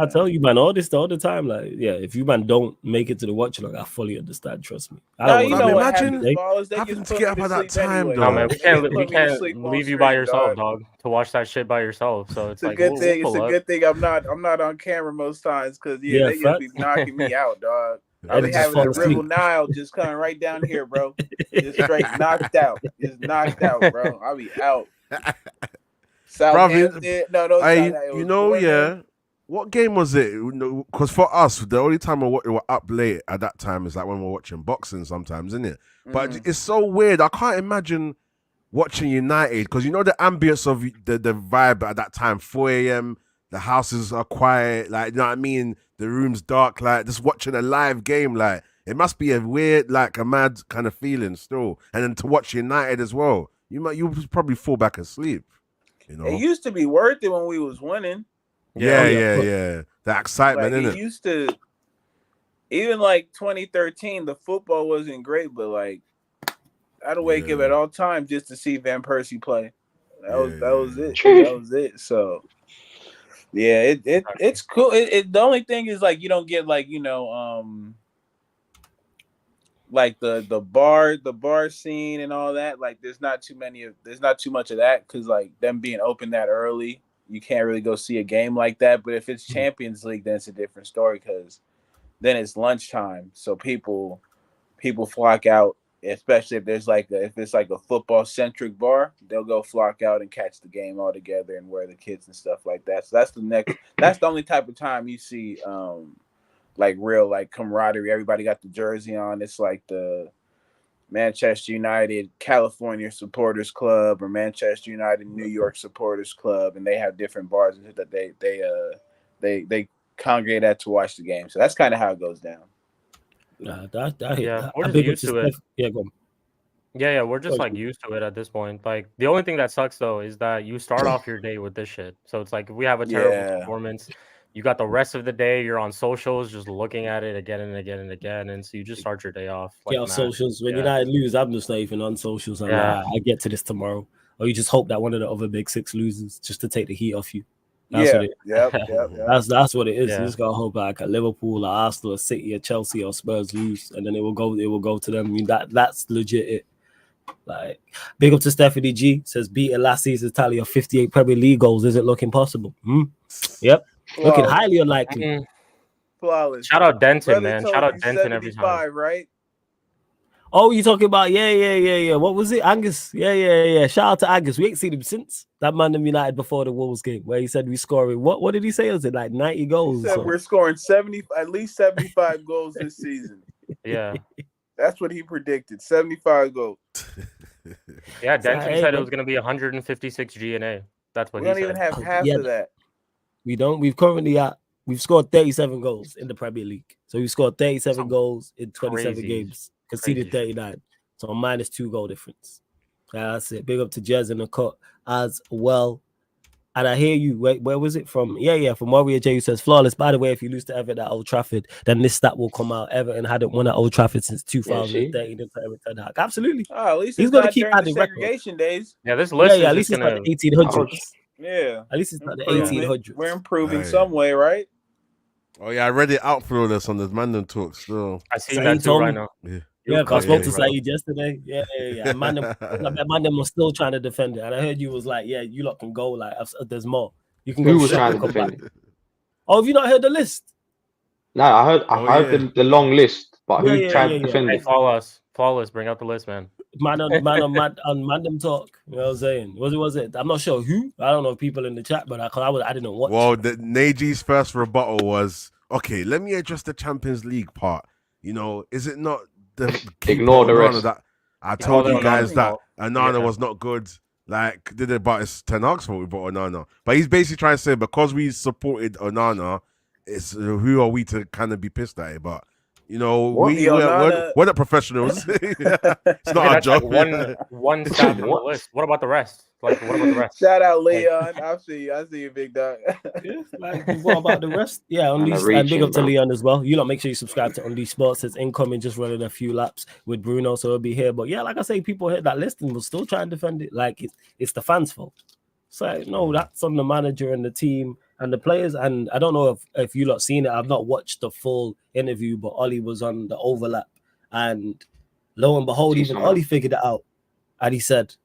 tell you, man, all the time. Like, if you man don't make it to the watch log, I fully understand. Trust me. Imagine having to get up at that time, though. No, man, we can't leave you by yourself, dog, to watch that shit by yourself. So it's a good thing. It's a good thing I'm not on camera most times because they just be knocking me out, dog. I'll be having a River Nile just coming right down here, bro. Just straight knocked out. Just knocked out, bro. I'll be out. What game was it? Because for us, the only time we're up late at that time is like when we're watching boxing sometimes, isn't it? But it's so weird. I can't imagine watching United because you know the ambience of the vibe at that time, 4 a.m., the houses are quiet, like, you know what I mean? The room's dark, like, just watching a live game, like, it must be a weird, like, a mad kind of feeling still. And then to watch United as well, you probably fall back asleep, you know? It used to be worth it when we was winning. Yeah. The excitement, like, innit? It used to, even like 2013, the football wasn't great, but like, I'd wake up at all times just to see Van Persie play. That was it. That was it. So, yeah, it's cool. The only thing is like you don't get like like the bar scene and all that. Like, there's not too much of that because like them being open that early, you can't really go see a game like that. But if it's Champions League, then it's a different story because then it's lunchtime, so people flock out. Especially if there's if it's like a football centric bar, they'll go flock out and catch the game all together and wear the kits and stuff like that. So that's the only type of time you see like real like camaraderie. Everybody got the jersey on. It's like the Manchester United California Supporters Club or Manchester United New York Supporters Club, and they have different bars that they congregate at to watch the game. So that's kind of how it goes down. We're just used to it. Yeah, go on. Yeah, we're just like used to it at this point. Like the only thing that sucks though is that you start off your day with this shit. So it's like if we have a terrible performance, you got the rest of the day. You're on socials, just looking at it again and again and again, and so you just start your day off. Like, socials. When United lose, I'm just not even on socials. I'm like, I get to this tomorrow, or you just hope that one of the other big six loses just to take the heat off you. That's what it is. Yep. That's what it is. You just gotta hope like a Liverpool, or Arsenal, or City, or Chelsea, or Spurs lose, and then it will go to them. I mean, that's legit it. Like, big up to Stephanie G, says beating last season's tally of 58 Premier League goals isn't looking possible. Yep. Flawless. Looking highly unlikely. Flawless. Shout out Denton, Brother man. told Shout out you Denton every time. Right? Oh, you talking about yeah. What was it? Angus. Yeah. Shout out to Angus. We ain't seen him since that ManDem United before the Wolves game where he said we scoring. What did he say? Was it like 90 goals? He said we're scoring at least 75 goals this season. Yeah. That's what he predicted. 75 goals. Yeah, Denton said it was gonna be 156 GNA. That's what we don't even have half of that. We don't. We've scored 37 goals in the Premier League. So we've scored 37 goals in 27 games. Conceded 39. So a -2 goal difference. That's it. Big up to Jez in the cut as well. And I hear you. Where was it from? Yeah. From Warrior J, who says flawless. By the way, if you lose to Everton at Old Trafford, then this stat will come out. Everton hadn't won at Old Trafford since 2013. Absolutely. Oh, at least he's going to keep adding segregation days. Yeah, this list is at least it's like the 1800s. Yeah. At least it's not the 1800s. We're improving some way, right? Oh, yeah. I read it out for us on this ManDem talk still. I see that too right now. Yeah, because I spoke to Saeed yesterday. Yeah. ManDem was still trying to defend it. And I heard you was like, yeah, you lot can go. Like, there's more. You can go. Who was trying to defend it? Oh, have you not heard the list? No, I heard the long list, but who tried to defend it? Flawless, bring out the list, man. Man on ManDem talk. You know what I'm saying? Was it? I'm not sure who. I don't know if people in the chat, but I didn't watch. Well, Naji's first rebuttal was, okay, let me address the Champions League part. You know, is it not ignore the rest? That I told you guys that Onana was not good. Like, did it, but it's Ten Hag's fault we bought Onana. But he's basically trying to say because we supported Onana, it's who are we to kind of be pissed at it? But you know, we're not professionals. It's not our job. Like one stat on the list. What about the rest? Like, what about the rest? Shout out Leon. I see you, big dog. What about the rest? Yeah, Unleashed, and big up to Leon as well. You lot make sure you subscribe to Unleashed Sports. It's incoming, just running a few laps with Bruno, so it'll be here. But yeah, like I say, people hit that list and will still try and defend it. Like it's the fans' fault. So no, that's on the manager and the team and the players. And I don't know if you lot seen it. I've not watched the full interview, but Ollie was on the overlap, and lo and behold, even Ollie figured it out, and he said,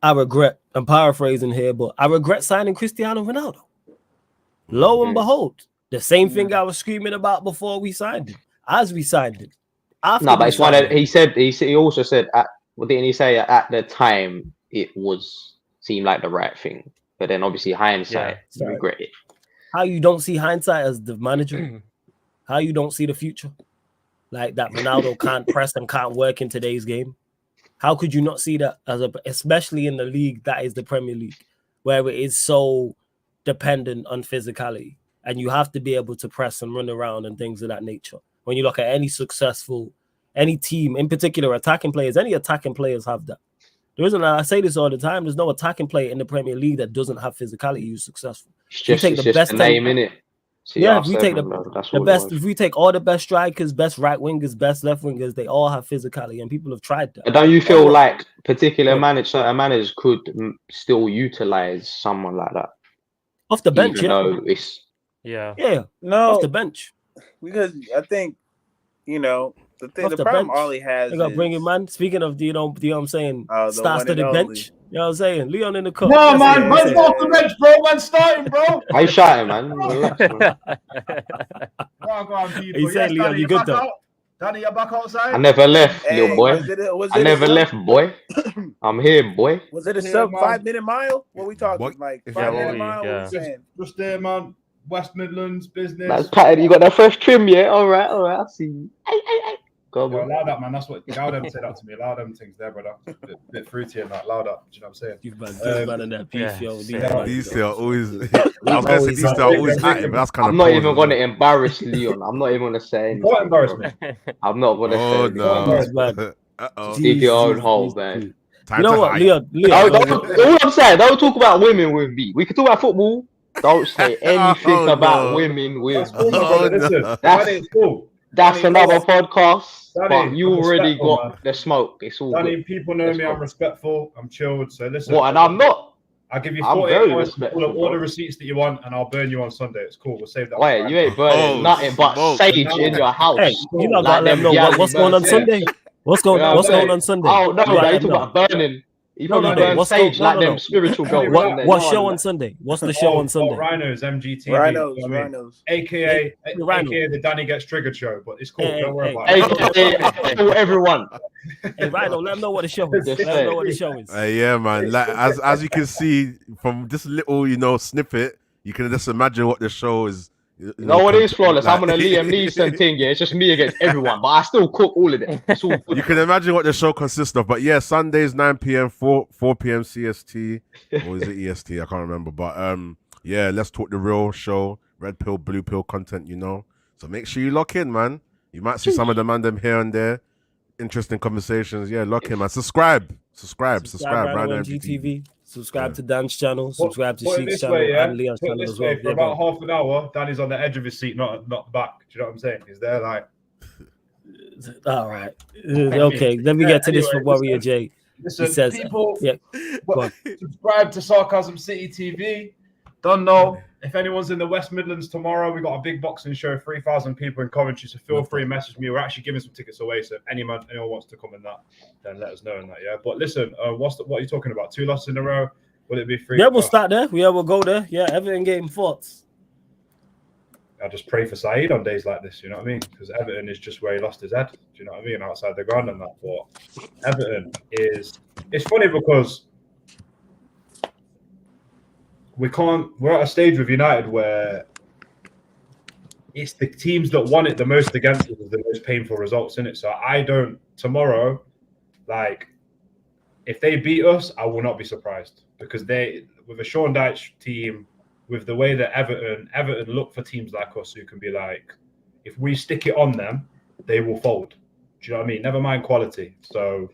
I regret, I'm paraphrasing here, but I regret signing Cristiano Ronaldo. Lo and behold, the same thing I was screaming about before we signed him, as we signed him. No, but it's one that he also said, didn't he say at the time it seemed like the right thing, but then obviously hindsight, regret it. How you don't see hindsight as the manager? How you don't see the future? Like that Ronaldo can't press and can't work in today's game? How could you not see that especially in the league that is the Premier League, where it is so dependent on physicality and you have to be able to press and run around and things of that nature. When you look at any team, in particular attacking players, any attacking players have that. There isn't, I say this all the time, there's no attacking player in the Premier League that doesn't have physicality who's successful. It's just the name in it. If we take the best, if we take all the best strikers, best right wingers, best left wingers, they all have physicality, and people have tried that. But don't you feel like certain managers could still utilize someone like that off the bench? No, off the bench, because I think The problem all he has They got to bring him, is man. Speaking of, you know what I'm saying? the Starts one to and the only. bench. You know what I'm saying? Leon in the cup. No, That's man. it. Man's off the bench, bro. Man's starting, bro. I ain't shouting, man. Relax, man. Go on, people. He said, Yes, Leon, Danny, you you're good back though? out. Danny, you're back outside. I never left, Hey, little boy. was I it never a sub? left, boy. I'm here, boy. Was it a Yeah, sub man. 5-minute mile? What we talking? What? Like Yeah, 5-minute we- mile? yeah. What we saying? Just there, man. West Midlands business. That's patted. You got that fresh trim, yeah? All right. I see you. Ay. Go on, Yo, boy. allow that, man. That's what Loudem said that to me. Allow them things there, brother. Bit fruity and that. Loud up. Do you know what I'm saying? You man in that beef, Yeah. yo. These are always. I was Always- gonna say these are always always- hot, but that's kind of. I'm not even gonna embarrass Leon. I'm not even gonna say anything. Don't embarrass me. I'm not gonna say Oh anything. no! man. Uh-oh. Dig your own Jeez, hole, jeez, man. jeez. Time You know to what, hide. Leon? All I'm saying, don't talk about women with me. We can talk about football. Don't say anything Oh, about no. women with That's cool, me. my brother. Oh, Listen, no. Danny, it's cool. That's Danny, another podcast. Danny, But you I'm already respectful, got man. the smoke. It's all Danny, good. people know Let's me. go. I'm respectful. I'm chilled. So listen. What? And I'm not. I'll give you I'm 48 very points. respectful, All the bro. receipts that you want, and I'll burn you on Sunday. It's cool. We'll save that. Wait, you ain't burning Oh, nothing but smoke. sage in your house. Hey, you not Like gotta let them them know Bialy what's going on birds, Sunday. What's going You know what I'm on saying? Sunday? Oh no, You gotta man, you let talk them about burning. You No, probably no, burn what's sage no, like no, them no. spiritual Danny, girls. relax. innit? What No show one on Sunday? What's the show on Sunday? Rhinos, MGTV. Rhinos, you know what I mean? Rhinos. AKA, Rhino. AKA the Danny Gets Triggered show, but it's cool. Hey, Don't worry hey, about Hey, it. I tell everyone. Hey, Rhino, let them know what the show is. Just Let them say. know what the show is. Yeah, man. Like as you can see from this little snippet, you can just imagine what the show is. You know what it is, Flawless? I'm on a Liam Neeson thing, yeah. It's just me against everyone, but I still cook all of it. It's all good. You can imagine what the show consists of. But yeah, Sundays 9 p.m. 4 p.m. CST or is it EST? I can't remember. But yeah, let's talk the real show. Red pill, blue pill content, So make sure you lock in, man. You might see some of the ManDem here and there. Interesting conversations. Yeah, lock in, man. Subscribe. Rhino MGTV. Subscribe to Dan's channel. Subscribe to Put it Sheik's this channel way, yeah? and Leon's Put it channel this as well. way, for about half an hour, Danny's on the edge of his seat, not the back. Do you know what I'm saying? He's there like. All right. Okay, let me get to this from Warrior J. Listen, He says, people, yeah, go on. subscribe to Sarcasm City TV. Don't know if anyone's in the West Midlands tomorrow. We got a big boxing show, 3,000 people in Coventry. So feel free, message me. We're actually giving some tickets away. So if anyone wants to come in that, then let us know in that. Yeah. But listen, what are you talking about? 2 losses in a row? Will it be 3? Yeah, we'll start there. Yeah, we'll go there. Yeah, Everton game thoughts. I just pray for Saeed on days like this. You know what I mean? Because Everton is just where he lost his head. Do you know what I mean? Outside the ground and that. But Everton is. It's funny because we're at a stage with United where it's the teams that won it the most against us the most painful results in it. So I don't tomorrow, like if they beat us, I will not be surprised because they with a Sean Dyche team, with the way that Everton look for teams like us who can be like, if we stick it on them, they will fold. Do you know what I mean? Never mind quality. So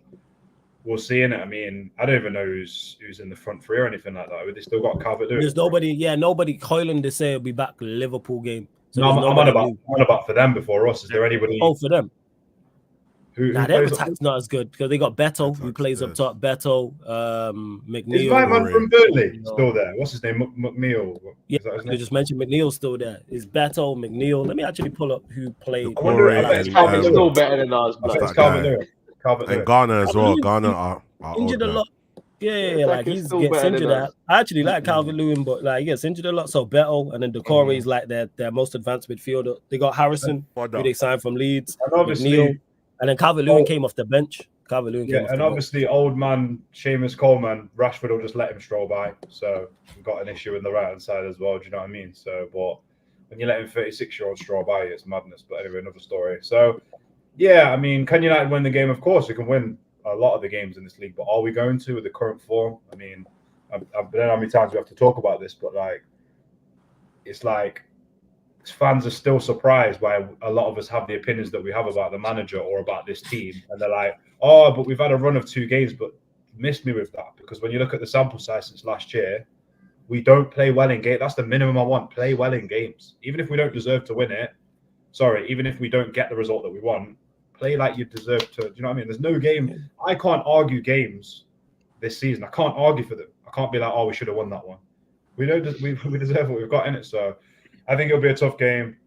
we'll see in it. I mean, I don't even know who's in the front three or anything like that. They still got Calvert-Lewin. There's nobody. Yeah, nobody. Hoyland to say will be back Liverpool game. So No, there's I'm nobody on about for them before us. Is there anybody? Oh, for them. Who Nah, their plays attack's not as good because they got Beto who plays up top. Beto, McNeil. Is my man from Burnley No. still there? What's his name? McNeil. Yeah, Is that his I name? just mentioned McNeil's still there. It's Beto, McNeil. Let me actually pull up who played. I wonder. I Corey bet and, it's Calvin's Calvert-Lewin. still better than us, I blood. bet it's that guy. Calvert-Lewin. And Calvert-Lewin. Ghana as well. Calvert-Lewin Ghana are injured a old, lot. Yeah, Like, like he's he still gets better than injured. us. I actually like Calvert-Lewin, but like he gets injured a lot. So Beto and then Decore is like their most advanced midfielder. They got Harrison, who they signed from Leeds, And obviously, McNeil, and then Calvert-Lewin came off the bench. Calvert-Lewin came off and the bench. obviously, old man Seamus Coleman, Rashford will just let him stroll by. So we've got an issue in the right hand side as well. Do you know what I mean? So, but when you let him 36-year-old stroll by, it's madness. But anyway, another story. So, yeah, I mean, can United win the game? Of course, we can win a lot of the games in this league. But are we going to with the current form? I mean, I don't know how many times we have to talk about this, but like, it's like fans are still surprised by a lot of us have the opinions that we have about the manager or about this team, and they're like, "Oh, but we've had a run of 2 games." But missed me with that because when you look at the sample size since last year, we don't play well in games. That's the minimum I want. Play well in games, even if we don't deserve to win it. Sorry, even if we don't get the result that we want, play like you deserve to. Do you know what I mean? There's no game. I can't argue games this season. I can't argue for them. I can't be like, "Oh, we should have won that one." We deserve what we've got in it. So I think it'll be a tough game.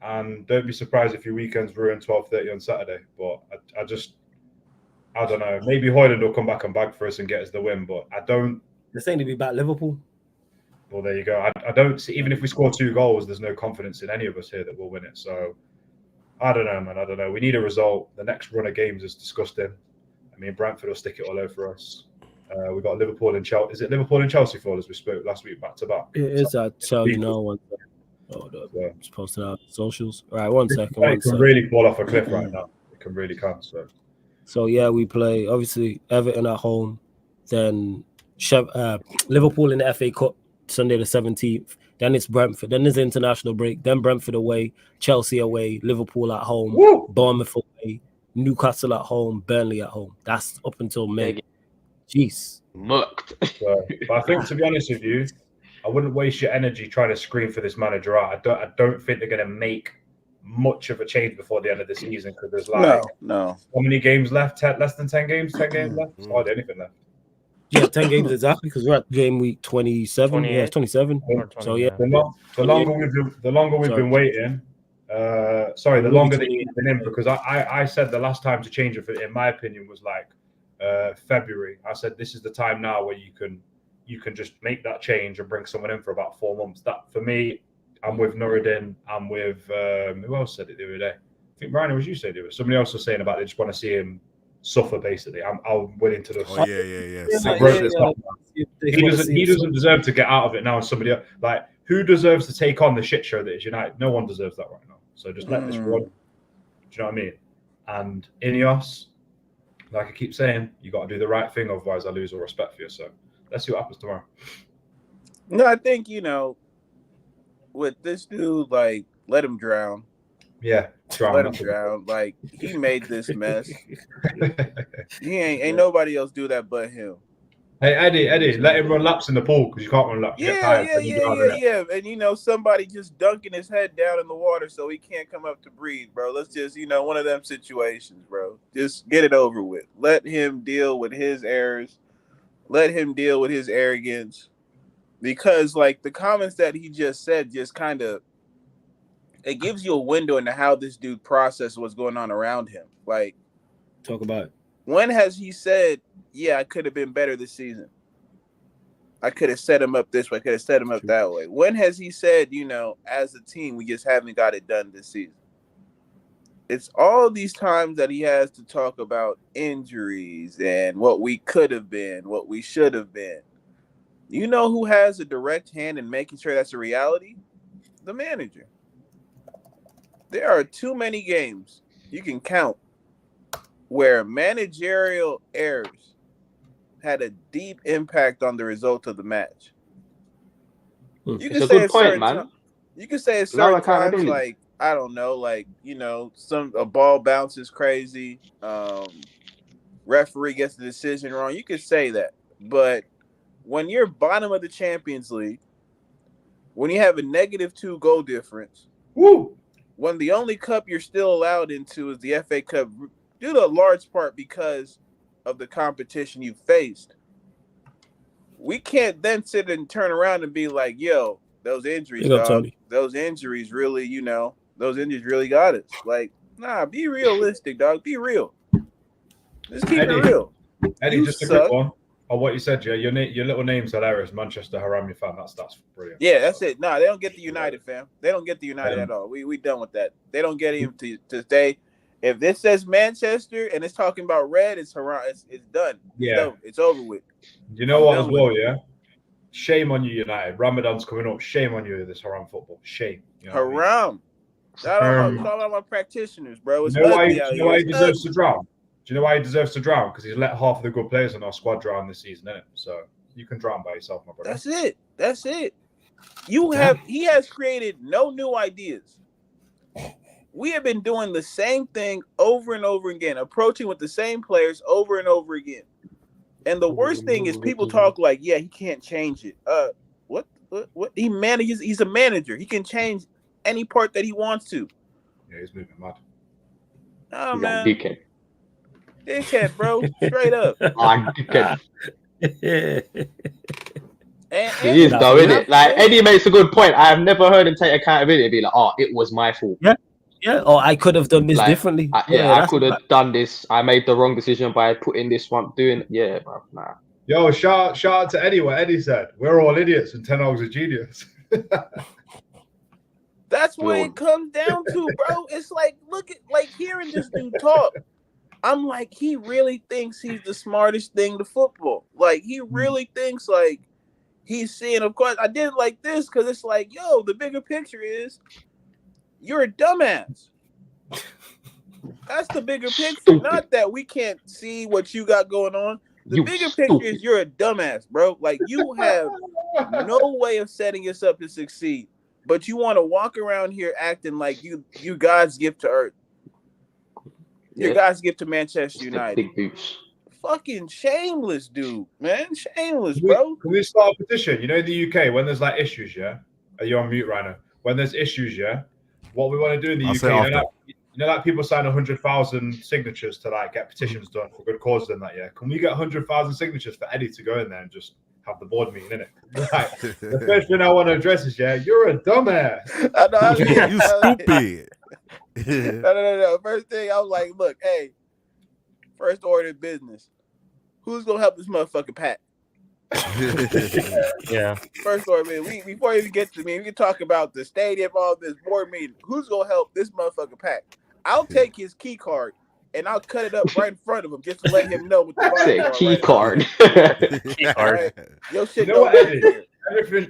And don't be surprised if your weekend's ruined 12:30 on Saturday. But I don't know. Maybe Højlund will come back and bag for us and get us the win. But I don't. They're saying to be back Liverpool. Well, there you go. I don't see. Even if we score 2 goals, there's no confidence in any of us here that we'll win it. So I don't know, man. I don't know. We need a result. The next run of games is disgusting. I mean, Brentford will stick it all over us. We've got Liverpool and Chelsea. Is it Liverpool and Chelsea for as we spoke last week back to back? It is. I tell you now. One second. Hold up. Yeah. Just posting out socials. All right, one second. It can really fall off a cliff right now. It can really come. So yeah, we play obviously Everton at home, then Liverpool in the FA Cup Sunday the 17th. Then it's Brentford. Then there's the international break. Then Brentford away, Chelsea away, Liverpool at home, Bournemouth away, Newcastle at home, Burnley at home. That's up until May. Jeez. Mucked. But I think, to be honest with you, I wouldn't waste your energy trying to scream for this manager out. I don't think they're going to make much of a change before the end of the season because there's no. How many games left? Less than 10 games? 10 games left? There's hardly anything left. Yeah, 10 games exactly because we're at game week 27. Yeah, it's 27. So yeah, the longer we've been waiting. The longer that he's been in, because I said the last time to change it, in my opinion, was like February. I said this is the time now where you can just make that change and bring someone in for about 4 months. That for me, I'm with Nuruddin. I'm with who else said it the other day? I think Ryan, was you said it? Somebody else was saying about they just want to see him suffer. Basically, I'm willing to. He doesn't deserve to get out of it now. Somebody else, like who deserves to take on the shit show that is United? No one deserves that right now. So just let this run. Do you know what I mean? And Ineos, like I keep saying, you got to do the right thing, otherwise I lose all respect for you. So let's see what happens tomorrow. No, I think with this dude, like let him drown. Yeah, let him drown. Like he made this mess. He ain't nobody else do that but him. Hey Eddie, let him run laps in the pool because you can't run laps. Yeah. And somebody just dunking his head down in the water so he can't come up to breathe, bro. Let's just one of them situations, bro. Just get it over with. Let him deal with his errors. Let him deal with his arrogance. Because like the comments that he just said just kind of it gives you a window into how this dude processed what's going on around him. Like, talk about it. When has he said, yeah, I could have been better this season? I could have set him up this way. I could have set him up that way. When has he said, as a team, we just haven't got it done this season? It's all these times that he has to talk about injuries and what we could have been, what we should have been. You know who has a direct hand in making sure that's a reality? The manager. There are too many games you can count where managerial errors had a deep impact on the result of the match. You can it's say a good point, man. You can say at certain times, like, I don't know, like, a ball bounces crazy, referee gets the decision wrong. You could say that. But when you're bottom of the Champions League, when you have a -2 goal difference, when the only cup you're still allowed into is the FA Cup, due to a large part because of the competition you faced, we can't then sit and turn around and be like, yo, those injuries, those injuries really, those injuries really got us. Like, nah, be realistic, dog. Be real. Just keep it real. Eddie, just a quick one on what you said, Jay. Your little name's hilarious. Manchester Harami fan. That's brilliant. Yeah, that's it. Nah, they don't get the United, fam. They don't get the United at all. We done with that. They don't get him to stay. If this says Manchester and it's talking about red, it's Haram. It's done. Yeah, it's over with. You know what as well, yeah? Shame on you, United. Ramadan's coming up. Shame on you, this Haram football. Shame. Haram. I'm talking about my practitioners, bro. You know why he deserves to drown? Do you know why he deserves to drown? Because he's let half of the good players in our squad drown this season, innit? So you can drown by yourself, my brother. That's it. He has created no new ideas. We have been doing the same thing over and over again, approaching with the same players over and over again. And the worst thing is people talk like, yeah, he can't change it. What? He manages. He's a manager. He can change any part that he wants to. Yeah, he's moving mad. Oh, man. Dickhead, bro. Straight up. Dickhead. He is though, innit? Like Eddie makes a good point. I have never heard him take accountability and be like, "Oh, it was my fault." Yeah. Or I could have done this differently. I could have done this. I made the wrong decision by putting this one, doing. Yeah, bro. Nah. Yo, shout out to Eddie. What Eddie said, we're all idiots and Ten Hag's a genius. That's what it comes down to, bro. It's like, look at hearing this dude talk. I'm like, he really thinks he's the smartest thing to football. Like, he really thinks like he's seeing. Of course, I did it like this because it's like, yo, the bigger picture is you're a dumbass. That's the bigger picture. Not that we can't see what you got going on. The bigger picture is you're a dumbass, bro. Like, you have no way of setting us up to succeed, but you want to walk around here acting like you God's gift to earth. Your God's gift to Manchester United. Big boots. Fucking shameless, dude, man. Shameless, bro. Can we start a petition? You know, in the UK, when there's like issues, are you on mute right now? When there's issues, what we want to do in the UK, you know, like people sign 100,000 signatures to like get petitions done for good causes and that. Can we get 100,000 signatures for Eddie to go in there and just have the board meeting, innit? Like, the first thing I want to address is, you're a dumbass. You stupid. No. First thing, I was like, look, hey, first order of business. Who's gonna help this motherfucker pack? Yeah. First order of business. Before we even get to me, we can talk about the stadium, all this board meeting. Who's gonna help this motherfucker pack? I'll take his key card and I'll cut it up right in front of him just to let him know what the key card. Key card. Right? Yo, shit, you know what, Eddie?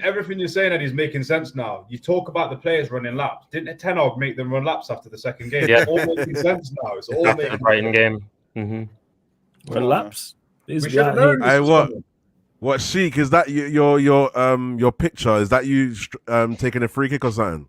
Everything you're saying, Eddie, is making sense now. You talk about the players running laps. Didn't Ten Hag make them run laps after the second game? Yeah. It's all making sense now. It's all After the making Brighton sense. game. Run laps. We should have known. Hey, what Sheik, is that your picture? Is that you taking a free kick or something?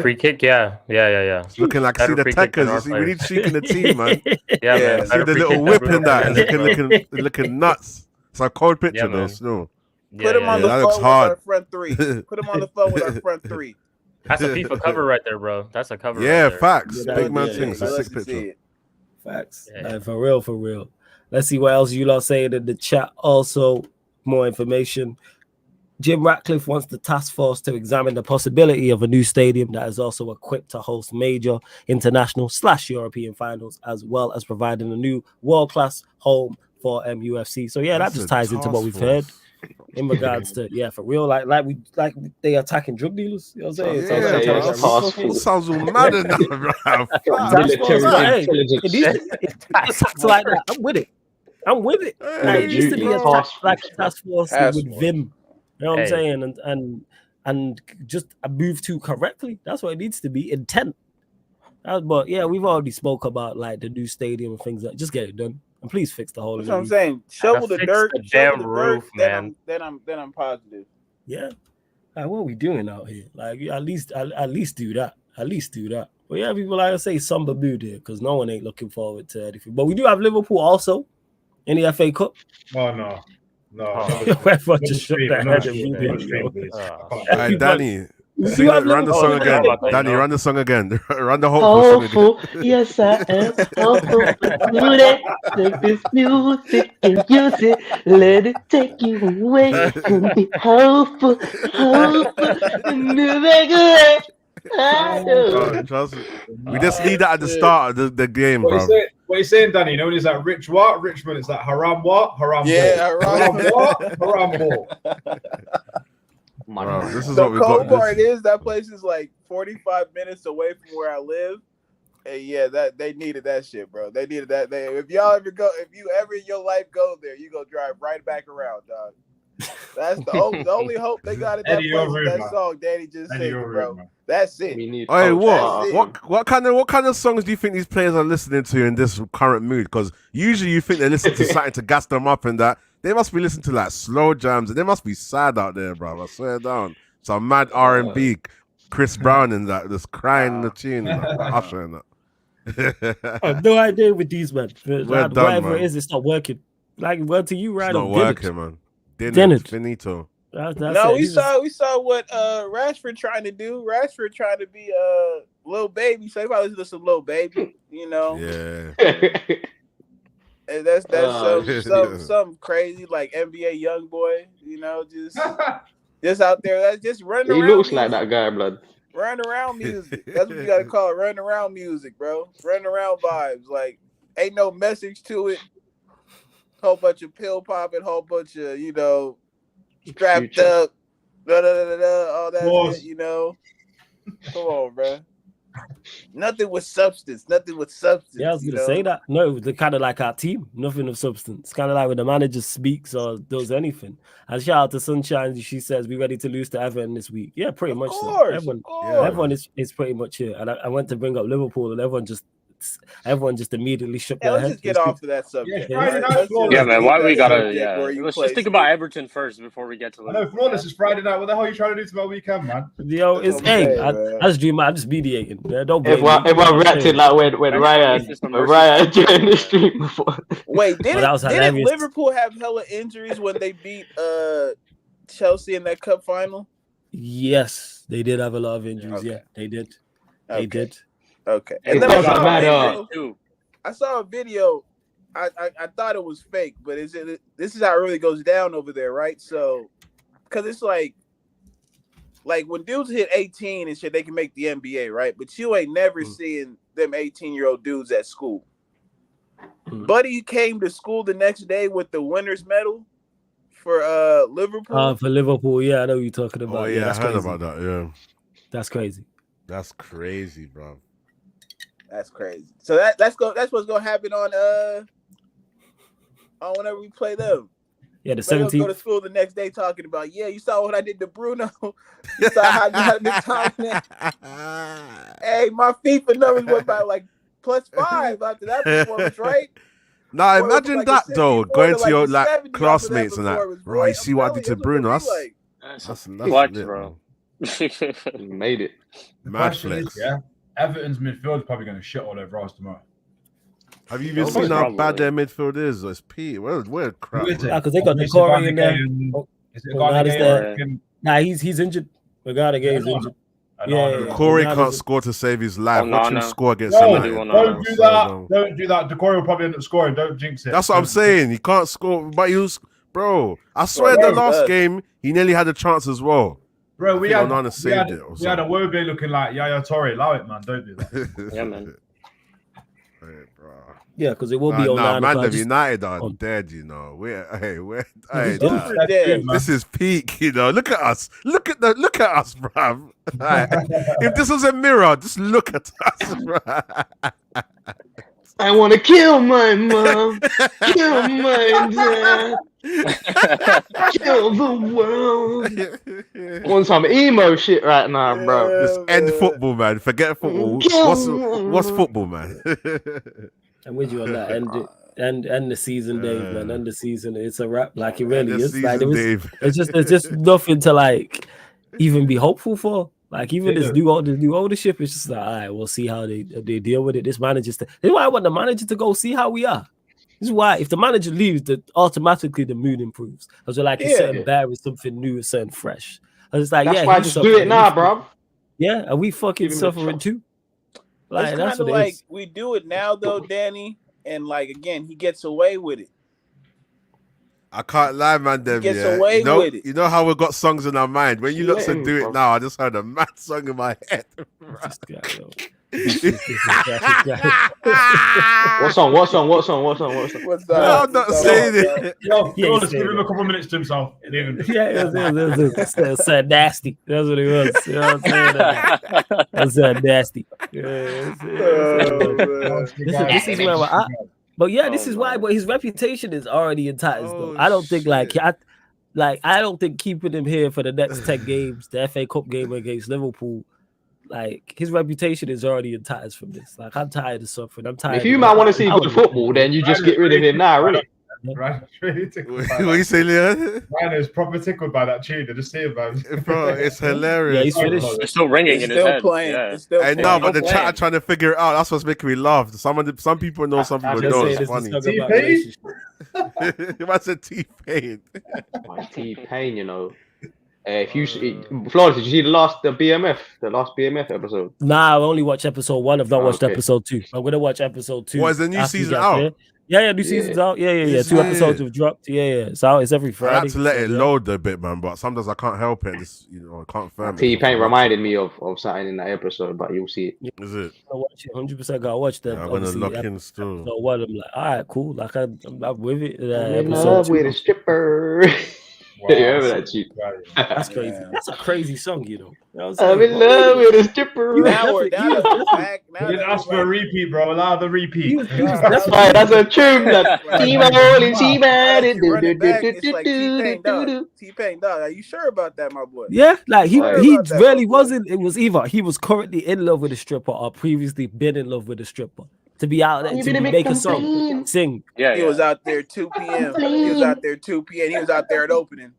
Free kick, yeah. It's looking like, see the tackers. We need Sheik in the team, man. Yeah, man. See the little whip in that. It's looking nuts. It's a cold picture, though. No. Put him on the phone with our front three. Put him on the phone with our front three. That's a FIFA cover right there, bro. That's a cover. Yeah, right there. facts. Big man things. It's a sick picture. Facts. Like, for real. Let's see what else you lot saying in the chat. Also, more information. Jim Ratcliffe wants the task force to examine the possibility of a new stadium that is also equipped to host major international / European finals, as well as providing a new world-class home for MUFC. So yeah, that just ties into what we've heard in regards to for real, like they attacking drk dealers. You know what I'm saying? It sounds all mad enough, bro. It's like that. I'm with it. It used to be a task force with Vim. You know what I'm saying? And just move to correctly. That's what it needs to be. Intent. But yeah, we've already spoke about like the new stadium and things like. Just get it done. And please fix the hole. That's what I'm saying. Shovel the dirt, damn roof, man. Then I'm positive. Yeah. Like, what are we doing out here? Like, at least do that. At least do that. But yeah, people like I say somber mood here because no one ain't looking forward to anything. But we do have Liverpool also in the FA Cup. Oh no. Everyone just shook their head. Danny. Sing it, run the song again. Danny, run the song again. Run the whole song again. Yes, I am. Hopeful. Take this music and use it. Let it take you away. And be hopeful. And move away. Trust me. We just need that at the start of the game, bro. What are you saying, Danny? You know when he's like rich what? Richmond, it's like haram what? Haram haram what? Haram ball. Bro, this is the what we cold got. part is that place is like 45 minutes away from where I live. And yeah, that they needed that shit, bro. They needed that. If you ever in your life go there, you go drive right back around, dog. That's the only hope they got at that place. That song Danny just said, bro. That's it. Hey, what kind of songs do you think these players are listening to in this current mood? Because usually you think they listen to something to gas them up and that. They must be listening to like slow jams and they must be sad out there, bro. I swear down. Some mad R&B, Chris Brown and that, just crying in the tune, Usher and that. I have no idea with these men. Whatever it is, it's not working. Like, word to you, right? It's not working, man. Didn't. Finito. We saw what Rashford trying to do. Rashford trying to be a little baby. So he probably listen to some little baby, you know. Yeah. And that's some crazy like NBA young boy, you know, just out there. That's just running He around. looks like that guy, blood. Running around music. That's what you gotta call it. Running around music, bro. Running around vibes. Like ain't no message to it. Whole bunch of pill popping, whole bunch of, you know, strapped up, all that shit, you know. Come on, bro. Nothing with substance. Yeah, I was gonna say that. No, they're kind of like our team. Nothing of substance. Kind of like when the manager speaks or does anything. And shout out to Sunshine. She says we're ready to lose to Everton this week. Yeah, pretty much. So. Everyone is pretty much here. And I went to bring up Liverpool, and everyone just immediately shook their let's head. just get off of that subject. Yeah, man. Why we gotta? Yeah, let's just think about Everton first before we get to. I know, flawless is Friday night. What the hell are you trying to do to my weekend, man? Yo, it's I just dream. I'm just mediating. Don't blame everyone reacted like when Ryan joined the stream before. Wait, didn't Liverpool have hella injuries when they beat Chelsea in that cup final? Yes, they did have a lot of injuries. Okay. Yeah, they did. They did. Okay. And then I saw a video. I thought it was fake, but this is how it really goes down over there, right? So, because it's like when dudes hit 18 and shit, they can make the NBA, right? But you ain't never seeing them 18-year-old dudes at school. Buddy came to school the next day with the winner's medal for Liverpool. For Liverpool, yeah, I know what you're talking about. Oh yeah, I heard about that. Yeah, that's crazy. That's crazy, bro. That's crazy. So that's what's gonna happen on whenever we play them. Yeah, the 17th. Go to school the next day talking about, yeah, you saw what I did to Bruno. You saw how I got him time. Hey, my FIFA numbers went by like +5 after that performance, right? Now imagine that though, going to your like classmates and that. Right, you see what I did to Bruno? That's flex, bro. Made it. Mad flex. Yeah. Everton's midfield is probably going to shit all over us tomorrow. Have you even seen how bad their midfield is? It's Pete. We're crap. Because they got the Corey in there. Is it Nah, he's injured. Gay is injured. Yeah. Corey can't score to save his life. Watch him score against United. Don't do that. Don't do that. Corey will probably end up scoring. Don't jinx it. That's what I'm saying. He can't score, but he was, bro. I swear the last game he nearly had a chance as well. Bro, we had a Wobe looking like Yaya Toure. Allow it, man. Don't do that. Yeah, man. Hey, bro. Yeah, because it will be on ManDem United are dead, you know. This is peak, you know. Look at us. Look at us, bruv. If this was a mirror, just look at us, bruv. I want to kill my mom, kill my dad, kill the world. Want some emo shit right now, bro. Just end football, man. Forget football. What's football, man? I'm with you on that. End the season, Dave, man. End the season. It's a wrap. Like it really is. Like it's just nothing to like even be hopeful for. Like even this new ownership, it's just like, all right, we'll see how they deal with it. This is why I want the manager to go see how we are. This is why if the manager leaves, automatically the mood improves. Because we're like it's something bad with something new, it's something fresh. I was like, that's why I just do it now, bro. Yeah, are we fucking suffering too? Like that's what like we do it now though, Danny, and like again, he gets away with it. I can't lie, ManDem. Gets away with it. You know how we've got songs in our mind. When you look to do it now, I just heard a mad song in my head. What song? What's that? I'm not saying it. Yo, let's give him a couple minutes to himself. It's nasty. That's what it was. You know what I'm saying? That's nasty. This is where we're at. But yeah, this is why. But his reputation is already in tatters, though. I don't think I don't think keeping him here for the next 10 games, the FA Cup game against Liverpool, like his reputation is already in tatters from this. Like I'm tired of suffering. I'm tired. If you might want to see good football, then you just get rid of him now, really. Right, really tickled. What you say, Leon? Ryan is proper tickled by that tune. I just see it, man. Bro, it's hilarious. Yeah, he's finished. It's still ringing in his head. It's still playing. No, but the chat are trying to figure it out. That's what's making me laugh. Some people know, some people don't. It's funny. T-Pain? What's a T-Pain? T-Pain, you know. If you Florence, did you see the last BMF episode? Nah, I only watched episode 1. I've not watched episode 2. I'm gonna watch episode 2. What is the new season out? Yeah, new season's out. Yeah. Is 2 episodes it? have dropped. Yeah. It's out. It's every I Friday. had to let so, it yeah. load a bit, man. But sometimes I can't help it. Just I can't confirm it. T-Pain reminded me of something in that episode, but you'll see it. Is it? I watch it. 100% gotta watch that. Yeah, I'm gonna lock in still. So what? I'm like, all right, cool. Like I'm with it. I'm in Episode love 2. with a stripper. Wow, You remember that cheat? That's crazy. Yeah. That's a crazy song, you know. You know what I'm in love with a stripper. Now we're back. Now You didn't ask for a repeat, bro. Allow the repeat. That's right. That's a tune. T-Bone, T-Man. It's like T-Pain, dog. T-Pain, dog. Are you sure about that, my boy? Yeah, like he about that, really bro. wasn't. It was either he was currently in love with a stripper or previously been in love with a stripper. To be out there, You to gonna make a them song, clean. sing. Yeah, He was out there 2 p.m. He was out there 2 p.m. He was out there at opening.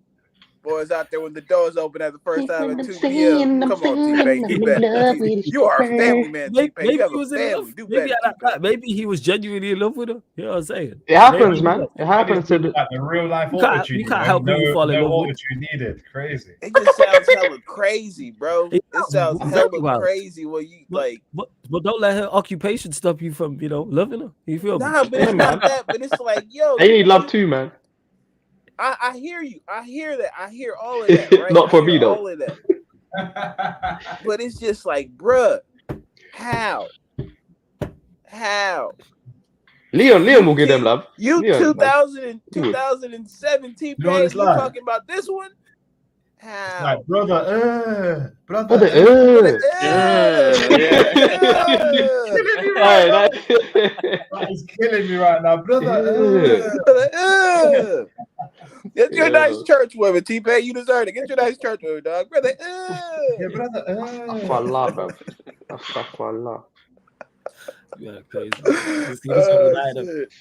Boys out there when the doors open at the first time at 2 p.m. Come on, T-Pain. You are a family man, T-Pain. You have a family. Do better. Maybe he was genuinely in love with her. You know what I'm saying? It happens, Maybe man. It happens to the. Like the real life You can't- autotune. you can't help people fall in no love with. autotune needed. Crazy. It just sounds hella crazy, bro. It sounds very hella wild. crazy when you like. But don't let her occupation stop you from loving her. You feel me? Nah, but it's not that. But it's like, yo, They need love too, man. I hear you. I hear that. I hear all of that. Right? Not for I hear me, though. all of that. But it's just like, bruh, how? Leon will give them love. You Leon, 2007 T-Pain, know what it's you like? talking about this one? How? Like, brother. Brother, That is killing me right now, brother. Get your nice church woman, T-Pain. You deserve it. Get your nice church woman, dog. Brother. Yeah, brother. Astaghfirullah, bro. Astaghfirullah. Yeah, crazy. This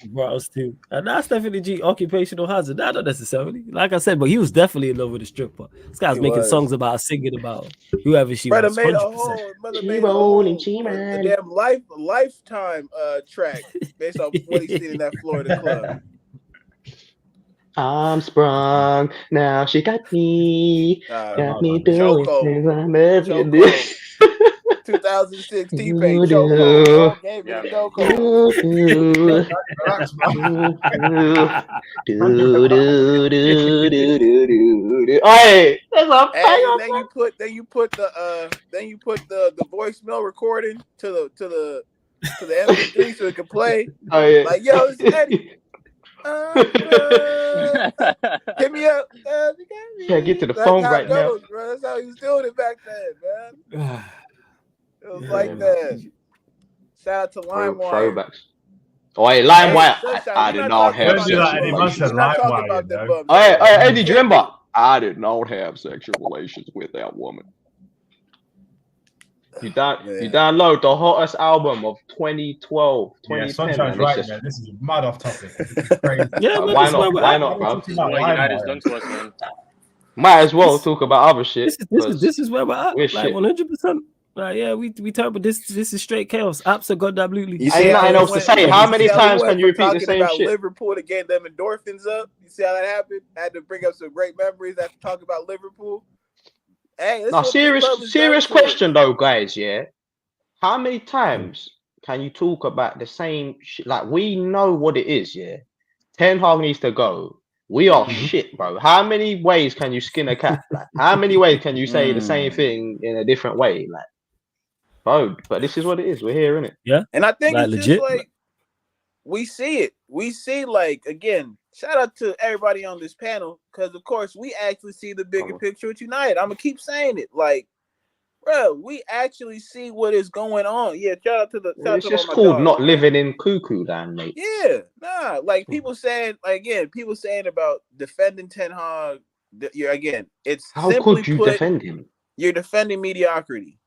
brought us to, and that's definitely G occupational hazard. Not necessarily, like I said, but he was definitely in love with a stripper. This guy's making songs about singing about whoever she brother was. made 100%. a damn lifetime track based on what he seen in that Florida club. I'm sprung. Now she got me. Got me doing things I never did. 2006 T-Pain Choco. Gave me the Choco. Hey, that's a then you put the voicemail recording to the MP3 so it can play. Oh yeah. Like, yo, it's Eddie. Hit me up. Can't get to the That's phone how right it now. goes, bro. That's how he was doing it back then, man. It was like that. Shout out to LimeWire. Throwbacks. Oh, hey, LimeWire. I did not have Don't do that, Eddie. Man said LimeWire, you know. Hey, Eddie, do you remember? I did not have sexual relations with that woman. You download the hottest album of 2012, 2010. Yeah, Sunshine's right, man. This is mad off topic. This is crazy. Yeah, man, why not? Why not, bro? What United's done to us, man. Might as well talk about other shit. This is where we're at. We're Like shit. 100%. Like, yeah, we turn, but this is straight chaos. Absolutely. You Ain't nothing else to say. How many times can you repeat the talking same about shit? Liverpool to get them endorphins up? You see how that happened? Had to bring up some great memories after talking about Liverpool. Hey, Now, serious question though, guys. Yeah, how many times can you talk about the same shit? Like, we know what it is. Yeah, Ten Hag needs to go. We are shit, bro. How many ways can you skin a cat? Like, how many ways can you say the same thing in a different way? Like, bro, but this is what it is. We're here, innit? Yeah. And I think Like, it's legit. just like we see it. We see, like, again, shout out to everybody on this panel, because of course we actually see the bigger picture with United. I'm gonna keep saying it. Like, bro, we actually see what is going on. Yeah, shout out to the It's just called not living in cuckoo land, mate. Yeah, nah, like people saying, like, again, people saying about defending Ten Hag. Again, it's How simply could you defend him? You're defending mediocrity.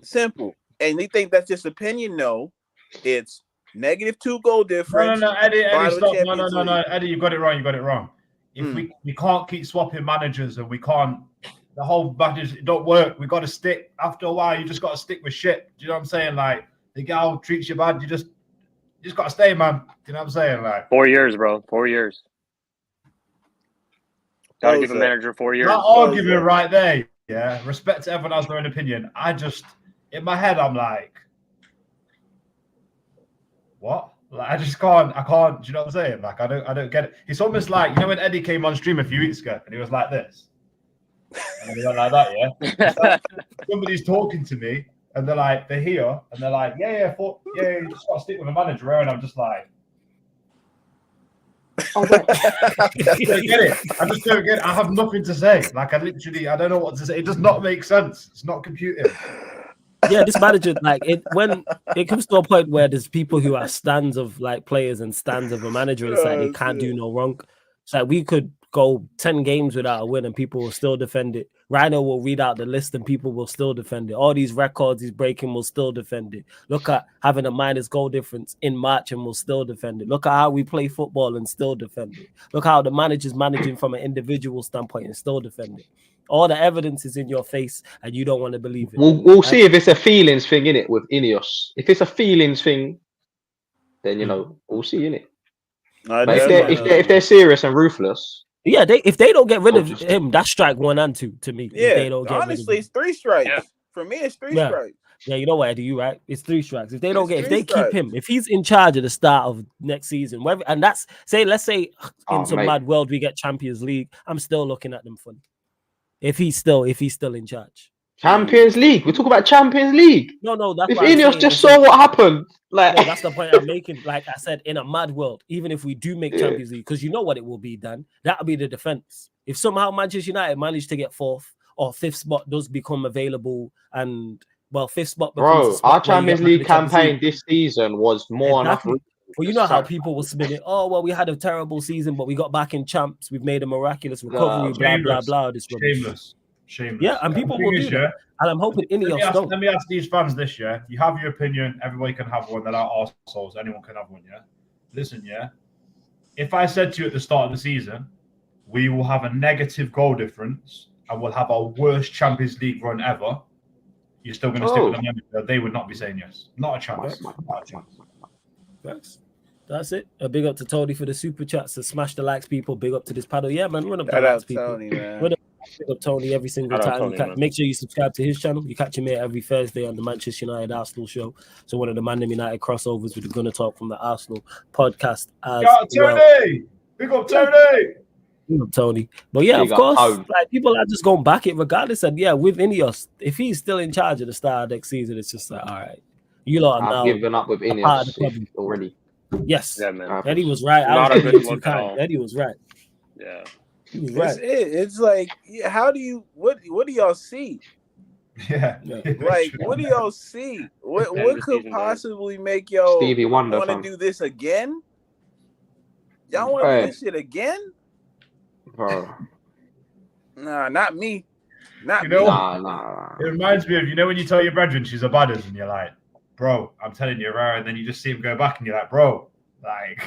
Simple. And you think that's just opinion? No, it's -2 goal difference. No, Eddie, stop. Champions No, League. Eddie, you got it wrong. If we can't keep swapping managers and we can't, the whole managers, it don't work. We got to stick. After a while, you just got to stick with shit. Do you know what I'm saying? Like, the gal treats you bad, you just got to stay, man. Do you know what I'm saying? Like, 4 years, bro. 4 years. Gotta give a manager 4 years. That argument right there, yeah. Respect to everyone has their own opinion. I just, in my head, I'm like, what? Like, I just can't. I can't. Do you know what I'm saying? Like, I don't get it. It's almost like, you know, when Eddie came on stream a few weeks ago and he was like this, and he went like that. Yeah. It's like somebody's talking to me and they're here and they're like, yeah, you just got to stick with a manager, and I'm just like, Oh, wait. I just don't get it. I just don't get it. I have nothing to say. Like, I don't know what to say. It does not make sense. It's not computing. Yeah, this manager, like when it comes to a point where there's people who are stands of like players and stands of a manager, and it's like they can't do no wrong. It's like we could go 10 games without a win and people will still defend it. Rhino will read out the list and people will still defend it. All these records he's breaking will still defend it. Look at having a minus goal difference in March and will still defend it. Look at how we play football and still defend it. Look how the manager's managing from an individual standpoint and still defend it. All the evidence is in your face and you don't want to believe it. We'll see if it's a feelings thing, innit, with Ineos. If it's a feelings thing, then, you know, we'll see, innit? But if they're serious and ruthless, yeah, if they don't get rid of him, that's strike 1 and 2 to me. Yeah, if they don't honestly, it's 3 strikes. Yeah. For me, it's 3 strikes. Yeah, you know what, Eddie, you right. It's 3 strikes. If they don't if they keep him, if he's in charge at the start of next season, and let's say in some mad world we get Champions League, I'm still looking at them funny. If he's still in charge. Champions League. We talk about Champions League. No, that's if Ineos just saw what happened. Like, no, that's the point I'm making. Like I said, in a mad world, even if we do make Champions League, because you know what it will be, Dan, that'll be the defense. If somehow Manchester United manage to get 4th or 5th spot does become available, and 5th spot. Bro, our Champions League campaign this season was more enough. Well, you know how people will spin it. Oh, well, we had a terrible season, but we got back in champs. We've made a miraculous recovery. Blah blah. This shameless. Yeah, and people will do that. And I'm hoping Ineos don't. Let me ask these fans this, yeah. You have your opinion. Everybody can have one. They're not arseholes. Anyone can have one, yeah. Listen, yeah. If I said to you at the start of the season, we will have a negative goal difference and we'll have our worst Champions League run ever, you're still going to stick with the manager. They would not be saying yes. Not a chance. Not a chance. That's it. A big up to Tony for the super chats to smash the likes, people. Big up to this paddle. Yeah, man. Run up the likes, people. Tony, man. Big up Tony every single time. Make sure you subscribe to his channel. You catch him here every Thursday on the Manchester United Arsenal show. So one of the ManDem United crossovers with the Gunner Talk from the Arsenal podcast. Tony! Big up Tony! Big up Tony. But yeah, of course, like people are just going back it regardless. And yeah, with Ineos, if he's still in charge of the start of next season, it's just like, all right. You lot are now given up with Ineos already. Yes, yeah, man. Eddie was right. Eddie was right. Yeah, he was right. It's like, how do you? What do y'all see? Yeah. Like, what do y'all see? What could possibly make y'all Stevie Wonder want to do this again? Y'all want to do this shit again? Bro. Nah, not me. Not me. Nah. It reminds me of, you know, when you tell your brethren she's a badass and you're like, bro, I'm telling you, right? And then you just see him go back and you're like, bro, like,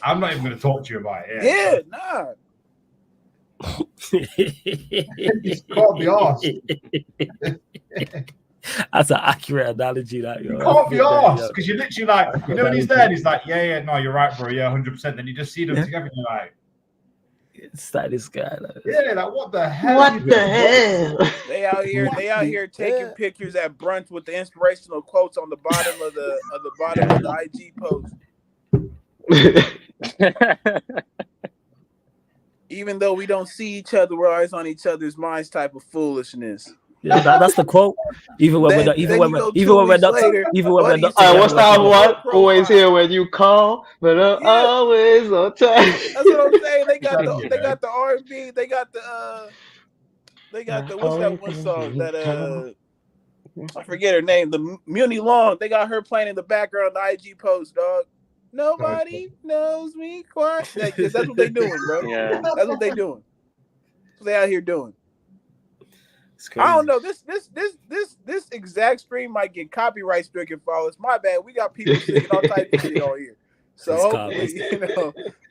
I'm not even going to talk to you about it. Yeah, nah. It's can't be arsed. That's an accurate analogy. That you can't be arsed because you're literally like, you know, when he's there and he's like, yeah, no, you're right, bro, yeah, 100%. Then you just see them together and you're like, it's like this guy. Like, yeah, like what the hell? What the hell? They out here taking pictures at brunch with the inspirational quotes on the bottom of the IG post. Even though we don't see each other, we're always on each other's minds. Type of foolishness. Yeah, that's the quote. Even when we're not. What's that one? Always here when you call, but always on time. That's what I'm saying. They got the R&B. They got the what's that one song that I forget her name. The Muni Long. They got her playing in the background. The IG post, dog. Nobody knows me quite. That's what they doing, bro. Yeah, that's what they doing. That's what they out here doing. I don't know. This exact stream might get copyright stricken for us. My bad. We got people singing all types of shit on here. So hopefully,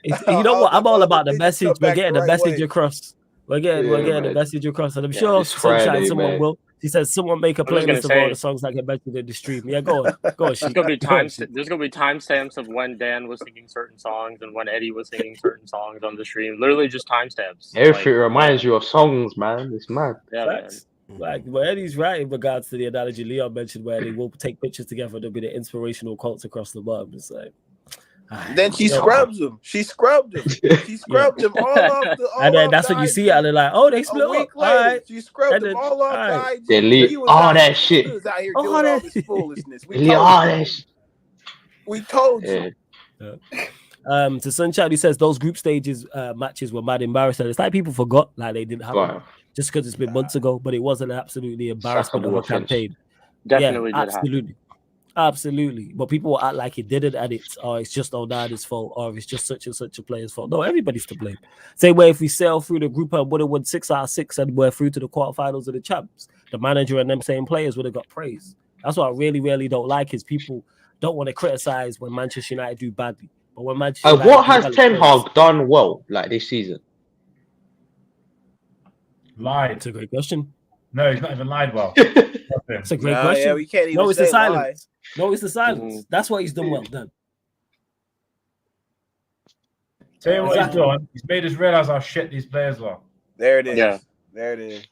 you know what? I'm all about the message. We're getting the message across. We're getting the message across, and I'm sure someone will. He says someone make a playlist of all the songs that get mentioned in the stream. Yeah, go on. There's gonna be timestamps of when Dan was singing certain songs and when Eddie was singing certain songs on the stream. Literally just timestamps. Everything reminds you of songs, man. It's mad. Yeah, man. Like, well, Eddie's right in regards to the analogy Leon mentioned, where they will take pictures together. There'll be the inspirational quotes across the bottom. It's like, Then she scrubs him. She scrubbed him. She scrubbed him all off the. And then that's when you see it, and they're like, "Oh, they split a week up." later, All right. she scrubbed And him then, all off all the right. IG. Delete He was all out that here, shit. He was out here All doing all that this foolishness. We Delete told all you. that shit. We told you. To Sunshine, he says those group stages matches were mad embarrassing. It's like people forgot, like they didn't happen Right. just because it's been months ago, but it was an absolutely embarrassment of Sackable a offense. campaign. Definitely Yeah, did happen. absolutely. But people will act like it didn't, and it's just Onana's fault, or it's just such and such a player's fault. No, everybody's to blame. Same way if we sail through the group and would have won 6 out of 6 and we're through to the quarterfinals of the champs, the manager and them same players would have got praise. That's what I really, really don't like is people don't want to criticize when Manchester United do badly. But when Manchester United What do has well, Ten it's praise. Hag done well like this season? Lied. It's a great question. No, he's not even lied well. It's a great question. Yeah, we can't even No, it's the say lie. silence. No, it's the silence. That's what he's done well done. Tell you what Exactly. he's done. He's made us realize how shit these players are. There it is. Yeah. There it is.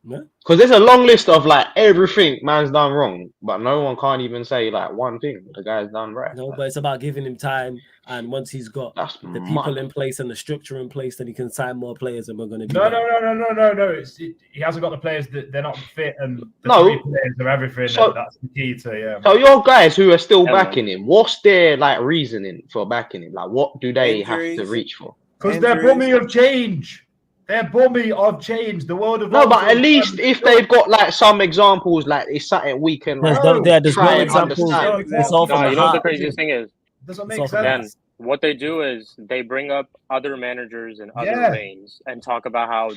Because there's a long list of like everything man's done wrong, but no one can't even say like one thing the guy's done right. No, but it's about giving him time. And once he's got That's the mad. people in place and the structure in place, then he can sign more players, and we're going to do No. He hasn't got the players that they're not fit, and the No. 3 players are everything. So- and that's the key to So your guys who are still Yeah, backing him, what's their like reasoning for backing him? Like what do they have Injuries. to reach for? because they're bummy of change. They're bummy of change. The world of No, but Arsenal- at least if they've got like some examples, like it's something we can like, there's try no and examples. understand. It's all from No, the you know what the heart. craziest thing is? doesn't It's make all from the sense. heart. What they do is they bring up other managers and other Yeah. veins and talk about how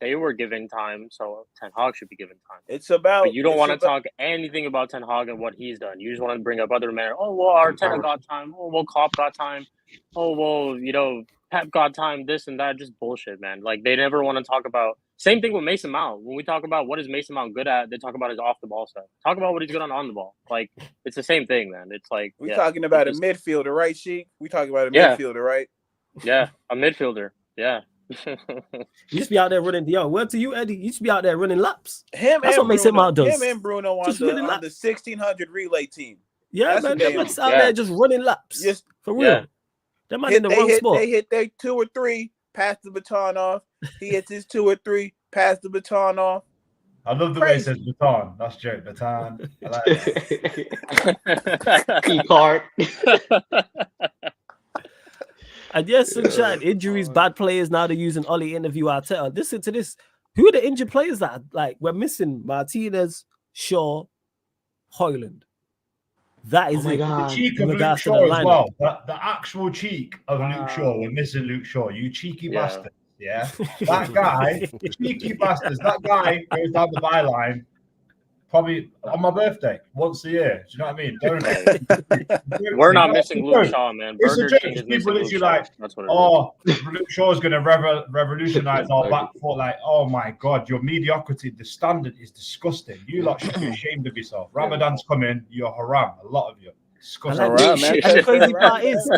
they were given time, so Ten Hag should be given time. It's about. But you don't it's want to about- talk anything about Ten Hag and what he's done. You just want to bring up other managers. Oh, well, Arteta got time. Oh, well, Klopp got time. Oh, well, Pep got time, this and that. Just bullshit, man. Like, they never want to talk about... Same thing with Mason Mount. When we talk about what is Mason Mount good at, they talk about his off-the-ball stuff. Talk about what he's good on the ball. Like, it's the same thing, man. It's like... We talking about a midfielder, right, Sheik? We talking about a midfielder, right? Yeah, a midfielder. Yeah. You just be out there running. Yo, word to you, Eddie. You just be out there running laps. Him That's and what Mason Bruno. Mount does. Him and Bruno on Just the, running on laps. the 1600 relay team. Yeah, That's man. what They're they just do. out there just running laps. Just For real. Yeah. They're man in the wrong spot. They hit their 2 or 3, pass the baton off. He hits his 2 or 3, pass the baton off. I love the way he says baton. That's joke, baton. I like that. Key card. And yes, Sunshine, injuries, bad players. Now they're using Ollie interview Arteta. Listen to this. Who are the injured players that we're missing? Martinez, Shaw, Hoyland. That is Oh my it. God. The cheek in of Luke regards to the Shaw as lineup. well. The actual cheek of Luke Shaw. We're missing Luke Shaw. You cheeky bastard. Yeah. That guy, cheeky bastards. That guy goes down the byline probably on my birthday once a year. Do you know what I mean? Don't We're not missing Luke Shaw, man. It's a Burger joke. King is People missing Luke literally Shaw. like, That's what it is. oh, Luke Shaw's going to revolutionize our back foot. Like, oh my God, your mediocrity, the standard is disgusting. You lot should be ashamed of yourself. Ramadan's coming, you're haram. A lot of you. Disgusting. And the crazy part is,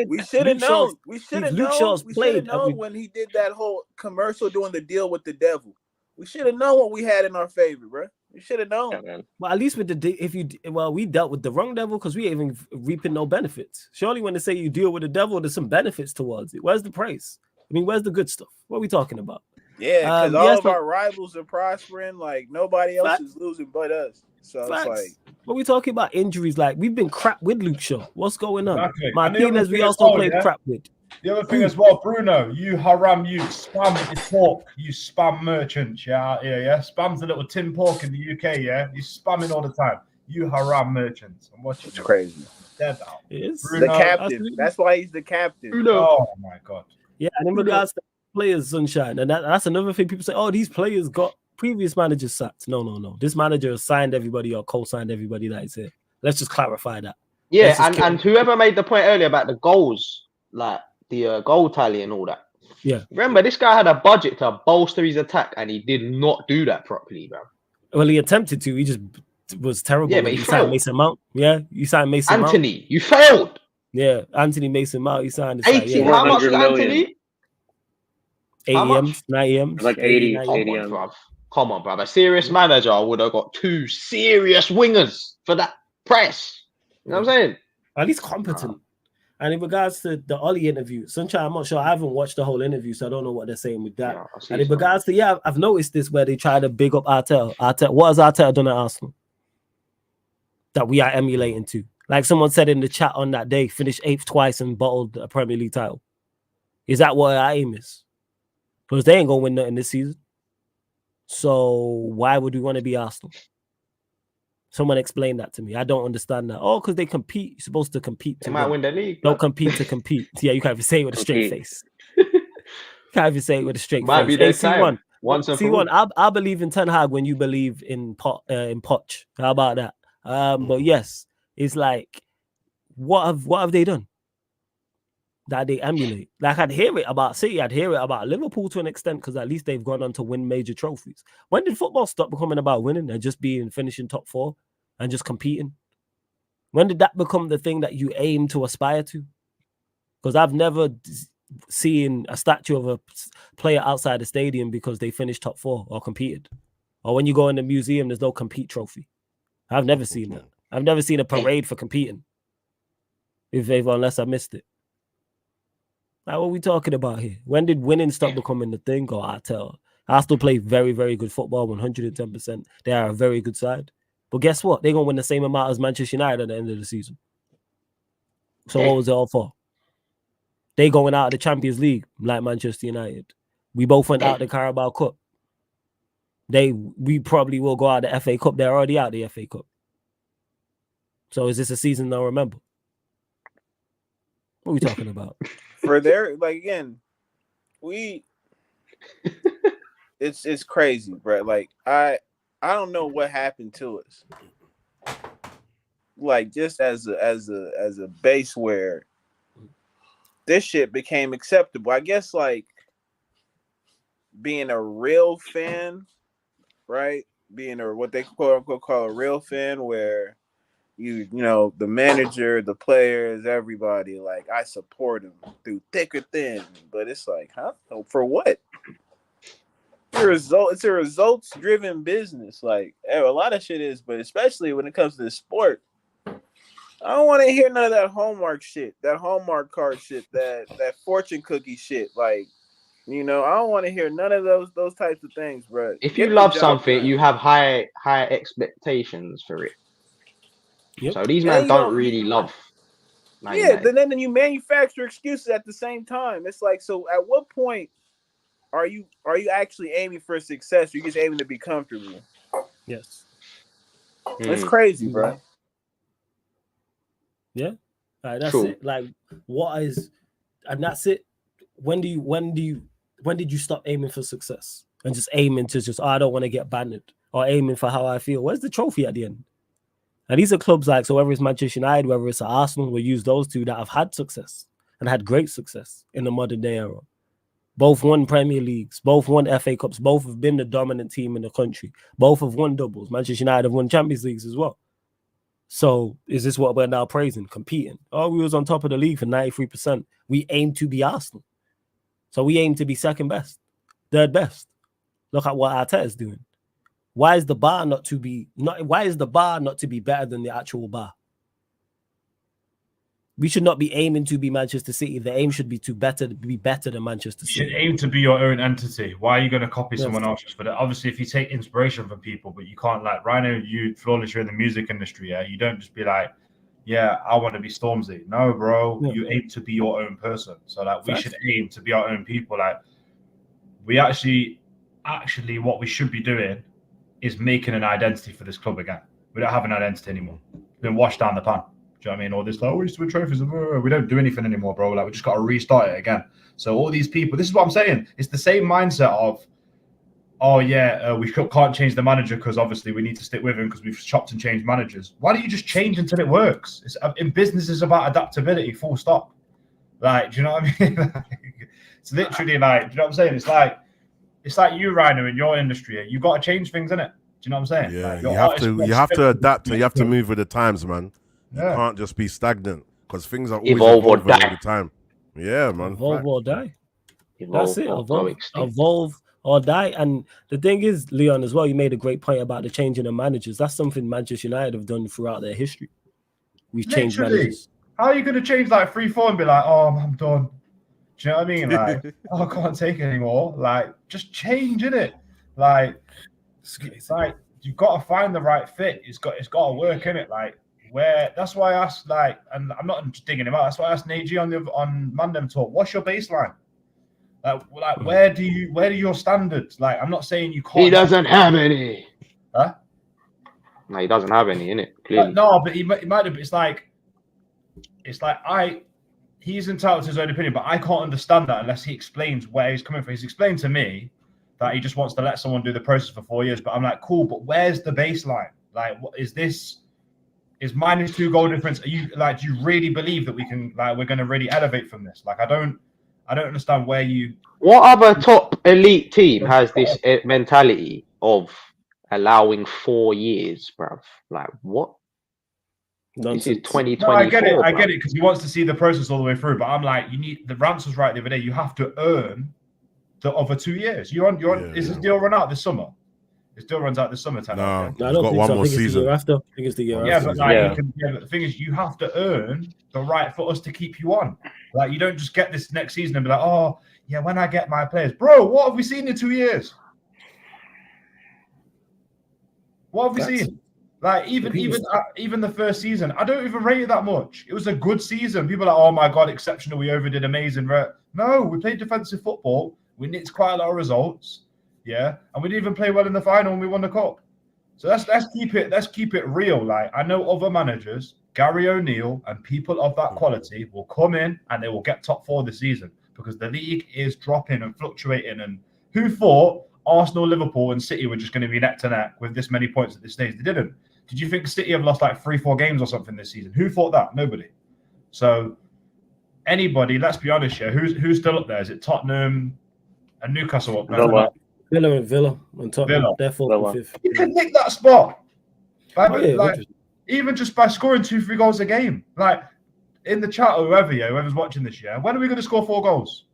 we should have known. We should have Luke known. Shaw's We should played. have known when he did that whole commercial doing the deal with the devil. We should have known what we had in our favor, bro. We should have known. Yeah, man. Well, at least with we dealt with the wrong devil because we ain't even reaping no benefits. Surely when they say you deal with the devil, there's some benefits towards it. Where's the praise? I mean, where's the good stuff? What are we talking about? Yeah, because all yes, of our rivals are prospering. Like nobody else is losing but us. So Facts. it's like, what we talking about injuries? Like we've been crap with Luke Shaw. What's going on? Exactly. Martinez, we also played crap with. The other thing as well, Bruno, you haram, you spam the pork, you spam merchants, yeah, spam's the little tin pork in the UK, yeah, you spamming all the time. You haram merchants. I'm watching. It's crazy. Dead out. It is the captain. absolutely. That's why he's the captain. Bruno. Oh my God. Yeah, and in regards to players, Sunshine, and that's another thing. People say, "Oh, these players got previous managers sacked." No. This manager has signed everybody or co-signed everybody that is here. Let's just clarify that. Yeah, and whoever made the point earlier about the goals, like the goal tally and all that. Yeah. Remember, this guy had a budget to bolster his attack, and he did not do that properly, bro. Well, he attempted to. He just was terrible. Yeah, but he signed failed. Mason Mount. Yeah, you signed Mason Mount. Anthony, you failed. Yeah, Anthony Mason Mount. He signed. 80. How much was Anthony? 80 M's, 90 M's. Like 80, 90 80 M's. M's. Bruv. Come on, brother. A serious manager would have got 2 serious wingers for that price. You know what I'm saying? at least competent. And in regards to the Ollie interview, Sunshine, I'm not sure. I haven't watched the whole interview, so I don't know what they're saying with that. And in regards to, I've noticed this where they try to big up Arteta. What has Arteta done at Arsenal that we are emulating to? Like someone said in the chat on that day, finished 8th twice and bottled a Premier League title. Is that what our aim is? Because they ain't going to win nothing this season. So why would we want to be Arsenal? Someone explain that to me. I don't understand that. Oh, because they compete. You're supposed to compete. They might win the league. Don't compete to compete. Yeah, you can't even say it with a straight face. Can't even say it with a straight might face. Be their time. Once and for all. I believe in Ten Hag when you believe in Poch. How about that? But yes, it's like, what have they done that they emulate? Like I'd hear it about City, I'd hear it about Liverpool to an extent because at least they've gone on to win major trophies. When did football stop becoming about winning and just finishing top 4 and just competing? When did that become the thing that you aim to aspire to? Because I've never seen a statue of a player outside the stadium because they finished top 4 or competed. Or when you go in the museum, there's no compete trophy. I've never seen that. I've never seen a parade for competing. Unless I missed it. Like, what are we talking about here? When did winning stop becoming the thing? Or Arsenal play very, very good football, 110%. They are a very good side. But guess what? They're going to win the same amount as Manchester United at the end of the season. So what was it all for? They going out of the Champions League like Manchester United. We both went out of the Carabao Cup. We probably will go out of the FA Cup. They're already out of the FA Cup. So is this a season they'll remember? What are we talking about? For their, like, again, it's crazy, bro. Like, I don't know what happened to us. Like, just as a base where this shit became acceptable. I guess, like, being a real fan, right? Being what they quote unquote call a real fan, where you know, the manager, the players, everybody, like, I support them through thick or thin. But it's like, huh? For what? It's a results-driven business. Like, a lot of shit is, but especially when it comes to the sport, I don't want to hear none of that Hallmark shit, that Hallmark card shit, that fortune cookie shit. Like, you know, I don't want to hear none of those types of things, bro. If you love something, you have high expectations for it. Yep. So these men don't really love. Yeah, then you manufacture excuses at the same time. It's like, so at what point are you actually aiming for success? You're just aiming to be comfortable. Yes. It's crazy, bro. Yeah. That's it. Like, what is, and that's it. When did you stop aiming for success and just aiming to just, I don't want to get banned, or aiming for how I feel? Where's the trophy at the end? And these are clubs like, so whether it's Manchester United, whether it's Arsenal, we'll use those two that have had success and had great success in the modern day era. Both won Premier Leagues, both won FA Cups, both have been the dominant team in the country. Both have won doubles. Manchester United have won Champions Leagues as well. So is this what we're now praising? Competing. Oh, we was on top of the league for 93%. We aim to be Arsenal. So we aim to be second best, third best. Look at what Arteta is doing. Why is the bar not to be better than the actual bar? We should not be aiming to be Manchester City. The aim should be to be better than Manchester City. You should aim to be your own entity. Why are you going to copy someone else just for that? Obviously, if you take inspiration from people, but you can't, like, Rhino, Flawless, you're in the music industry, yeah? You don't just be like, yeah, I want to be Stormzy. No, bro, you aim to be your own person. So, like, we should aim to be our own people. Like, we actually, what we should be doing is making an identity for this club again. We don't have an identity anymore. It's been washed down the pan. Do you know what I mean? All this, like, we used to win trophies. We don't do anything anymore, bro. Like, we just got to restart it again. So all these people, this is what I'm saying. It's the same mindset of, oh, yeah, we can't change the manager because obviously we need to stick with him because we've chopped and changed managers. Why don't you just change until it works? In business, it's about adaptability, full stop. Like, do you know what I mean? It's literally like, do you know what I'm saying? It's like you, Rhino, in your industry. You've got to change things, innit? Do you know what I'm saying? Yeah, like, you have to adapt and you have to move with the times, man. You can't just be stagnant because things are always evolving all the time. Yeah, man. Evolve or die. That's it. Evolve or die. And the thing is, Leon, as well, you made a great point about the changing of managers. That's something Manchester United have done throughout their history. We've changed managers. How are you going to change like 3-4 and be like, oh, I'm done? Do you know what I mean? Like, oh, I can't take it anymore. Like, just change it. Like, you've got to find the right fit. It's got to work in it. Like, where that's why I asked, like, and I'm not just digging him out. That's why I asked Nate G on ManDem talk. What's your baseline? Like where do your standards? Like, I'm not saying you can't. He doesn't have any. Huh? No, he doesn't have any in it. Clearly. No, but he might have. It's like he's entitled to his own opinion, but I can't understand that unless he explains where he's coming from. He's explained to me that he just wants to let someone do the process for 4 years, but I'm like, cool, but where's the baseline? Like, what is this? Is -2 goal difference? Are you like? Do you really believe that we're going to really elevate from this? Like, I don't understand where you. What other top elite team has this mentality of allowing 4 years, bruv? Like, what? This is 2024. No, I get it, because he wants to see the process all the way through. But I'm like, you need the Rance was right the other day. You have to earn the other 2 years. Is this deal run out this summer? This deal runs out this summer. No, I don't think one more season. I think it's the year after. Yeah, but like, but the thing is, you have to earn the right for us to keep you on. Like, you don't just get this next season and be like, oh yeah, when I get my players, bro. What have we seen in 2 years? What have we seen? Like, even the first season, I don't even rate it that much. It was a good season. People are like, oh my god, exceptional. We overdid amazing. No, we played defensive football. We nicked quite a lot of results. Yeah, and we didn't even play well in the final when we won the cup. So let's keep it real. Like, I know other managers, Gary O'Neill and people of that quality will come in and they will get top 4 this season because the league is dropping and fluctuating. And who thought Arsenal, Liverpool, and City were just going to be neck to neck with this many points at this stage? They didn't. Did you think City have lost like 3-4 games or something this season? Who thought that? Nobody. So anybody, let's be honest here. Who's still up there? Is it Tottenham and Newcastle up there? Villa on top. They're 4th and 5th. You can nick that spot. Even just by scoring 2-3 goals a game. Like, in the chat or whoever's watching this year, when are we going to score 4 goals?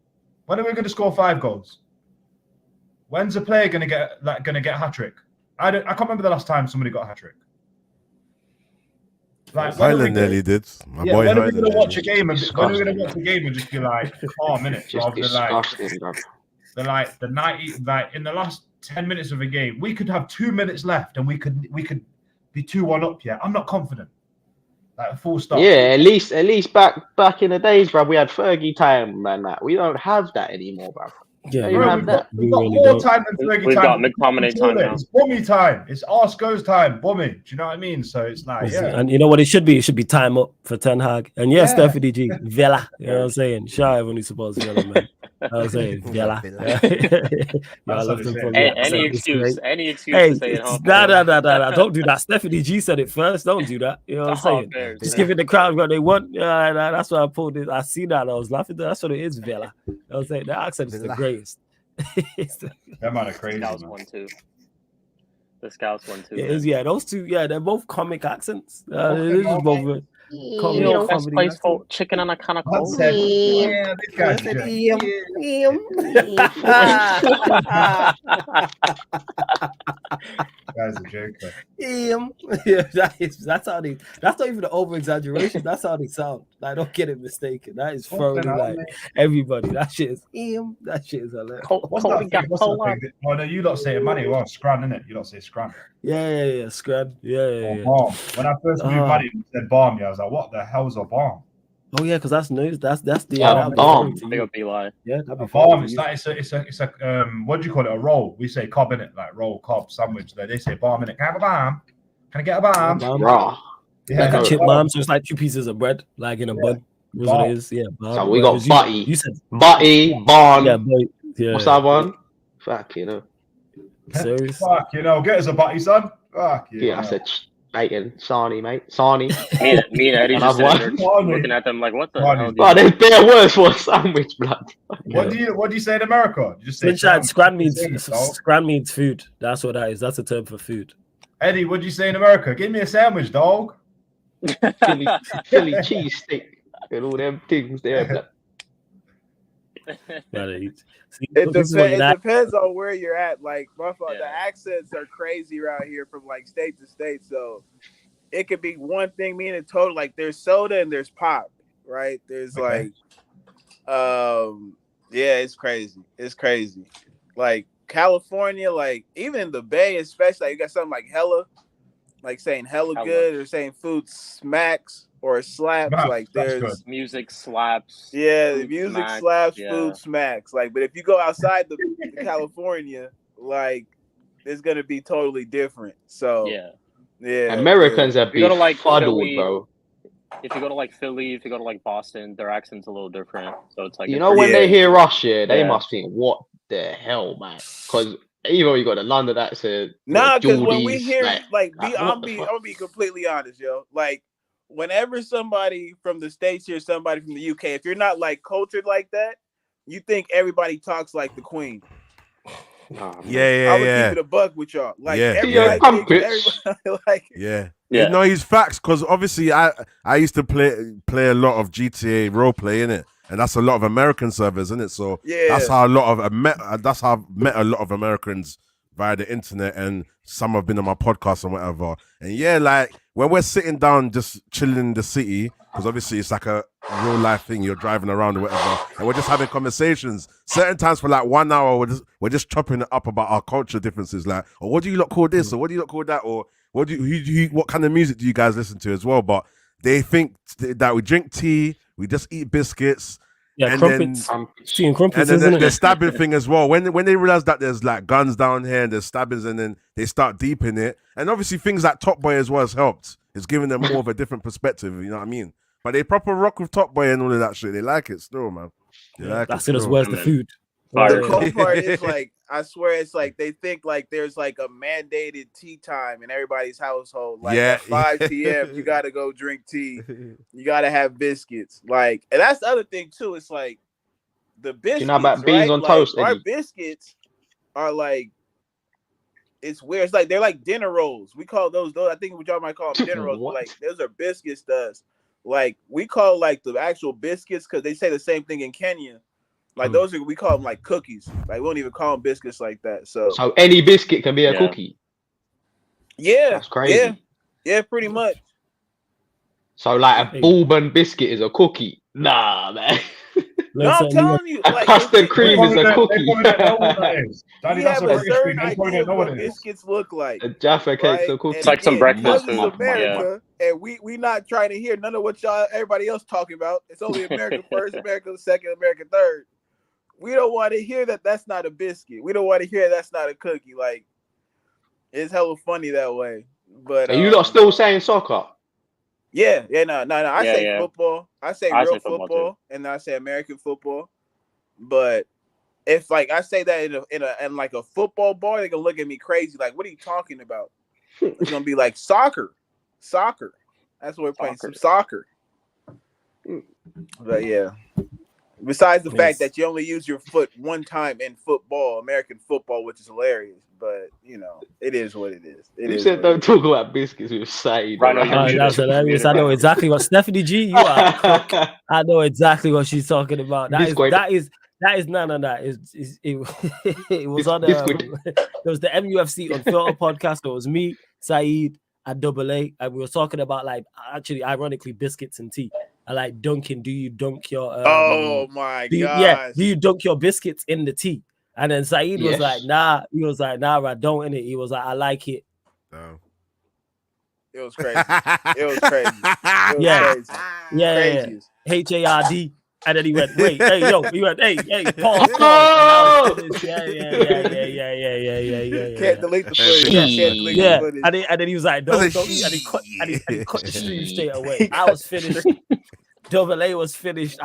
When are we going to score 5 goals? When's a player going to get a hat trick? I can't remember the last time somebody got a hat trick. Like, Highland nearly did. My boy when are we Highland going to watch a game and just be like, calm minute, rather than like the 90, like in the last 10 minutes of a game, we could have 2 minutes left and we could be 2-1 up. Yeah, I'm not confident. Like, full stop. Yeah, at least back in the days, bro, we had Fergie time and that. We don't have that anymore, bro. Yeah, we've got more time than Fergie time. We've got McTominay time now. It's Bummy time. It's Arsego's time. Bummy. Do you know what I mean? So it's like, yeah. And you know what it should be? It should be time up for Ten Hag. And yes, Stephanie G. Villa. You know what I'm saying? Shout out everyone who supports Villa, man. I was saying Villa. I love them from any excuse to say it. Nah. Don't do that. Stephanie G said it first. Don't do that. You know what I'm saying? Just giving the crowd what they want. That's why I pulled it. I see that. I was laughing. That's what it is, Villa. I was saying the accent is the greatest. That might have crazy. Scouts one too. The Scouts one too. Those two. Yeah, they're both comic accents. This is both. Best place for chicken and a can of coke. Yeah, this guy's Guy's a joker. That's how they. That's not even an over exaggeration. That's how they sound. Like, don't get it mistaken. That is thoroughly like everybody. That shit is That shit is hilarious. What's that thing? Oh no, you lot say it, money. Well, scran, innit? You lot say scran. Yeah, scran. Yeah. Bomb. When I first knew money, said bomb. Yeah, I was like, what the hell's a bomb? Oh yeah, because that's news. That's the bomb. Big be lie. Yeah, that'd be bomb. It's a what do you call it? A roll. We say cob in it, like roll, cob, sandwich. They say bomb in it. Can I have a bomb? Can I get a bomb? Raw. Yeah, like a chip bomb. So it's like 2 pieces of bread, like in a bun. That's what it is. Yeah. Bomb. So we got butty. You said butty, barn. Yeah. What's that one? Fuck, you know. Serious? Fuck, you know. Get us a butty, son. Fuck you. Yeah, I said bacon, Sarnie, mate. Sarnie. Me and Eddie just looking at them like, what the hell? But there's bare words for a sandwich, blood. What do you say in America? You just say scran means food. That's what that is. That's a term for food. Eddie, what do you say in America? Give me a sandwich, dog. Philly cheese stick and all them things there. It depends on where you're at. Like, the accents are crazy around here from like state to state. So it could be one thing meaning total. Like, there's soda and there's pop. right? There's Okay. yeah, it's crazy. It's crazy. Like California, like even in the Bay, especially, like, you got something like hella, like saying hella good or saying food smacks or slaps. Math, Like that's there's good. Music slaps. yeah, the food music smacks, slaps, yeah. food smacks. Like, but if you go outside the California, like it's gonna be totally different. So Yeah. Americans are If you go to being like fuddled, Philly, bro. if you go to like Philly, if you go to like Boston, their accent's a little different. So it's like You it's know pretty when they Yeah. hear us, yeah, they Yeah. must think, what the hell, man? Because even you got the London accent, Nah, because when we Geordies, hear what I'm the gonna fuck? be completely honest, yo. Like whenever somebody from the States hears somebody from the UK, if you're not like cultured like that, you think everybody talks like the Queen. Nah, man. I would keep it a buck with y'all. Like Yeah, everybody yeah. thinks everybody like Yeah. Yeah. No, he's facts because obviously I used to play a lot of GTA roleplay in it, and that's a lot of American servers, isn't it? So that's how a lot of that's how I've met a lot of Americans via the internet, and some have been on my podcast and whatever. And yeah, like when we're sitting down just chilling in the city, because obviously it's like a real life thing. You're driving around or whatever, and we're just having conversations. Certain times for like 1 hour, we're just chopping it up about our culture differences. Like, or what do you lot call this, or what do you lot call that, or what kind of music do you guys listen to as well? But they think that we drink tea, we just eat biscuits. Yeah, and crumpets. Tea and crumpets, then isn't the it? stabbing thing as well. When they realize that there's like guns down here and there's stabbings, and then they start deep in it. And obviously things like Top Boy as well has helped. It's giving them more of a different perspective. You know what I mean? But they proper rock with Top Boy and all of that shit. They like it still, man. They like That's it it as still. well as the food. The cool part is like I swear it's like they think like there's like a mandated tea time in everybody's household. Like at 5 p.m. you gotta go drink tea. You gotta have biscuits. Like, and that's the other thing too. It's like the biscuits. You know about beans right? on like, toast, our Eddie? biscuits are like it's weird. It's like they're like dinner rolls. We call those. I think what y'all might call them dinner rolls. But like those are biscuits to us. Like we call like the actual biscuits because they say the same thing in Kenya. Like those are we call them like cookies. Like we don't even call them biscuits like that. So any biscuit can be a cookie. Yeah, that's crazy. Yeah, pretty much. So like a bourbon biscuit is a cookie. Nah, man. No, I'm telling you, a like, custard cream is a cookie. They probably don't know what that is. Daddy, we that's have a a British certain thing. They probably idea don't know of what what it is. biscuits look like. A Jaffa cake's a cookie. It's like some breakfast because food. it's America, and we not trying to hear none of what everybody else talking about. It's only America first, America second, America third. We don't want to hear that that's not a biscuit. We don't want to hear that's not a cookie. Like, it's hella funny that way. But are you lot still saying soccer? Yeah, no. I say football. I say real football, and I say American football. But if like I say that in like a football bar, they're gonna look at me crazy. Like, what are you talking about? It's gonna be like soccer. That's what we're playing. Some soccer. But yeah. Besides the fact that you only use your foot one time in football, American football, which is hilarious, but you know, it is what it is. You said don't talk about biscuits with Saeed. That's hilarious. I know exactly what Stephanie G. You are. I know exactly what she's talking about. That is no. It was on it was the MUFC Unfiltered podcast. It was me, Saeed, and Double A, and we were talking about like actually, ironically, biscuits and tea. I like dunking. Do you dunk your? Oh my god! Yeah. Do you dunk your biscuits in the tea? And then Saeed was like, "Nah." He was like, "Nah, I don't." In it, he was like, "I like it." Oh. It was crazy. It was crazy. Yeah. HARD. And then he went, "Wait, hey, yo." He went, "Hey, pause." Yeah. Can't delete the footage. Yeah. And then he was like, "Don't." And he cut the stream straight away. I was finished. Double A was finished.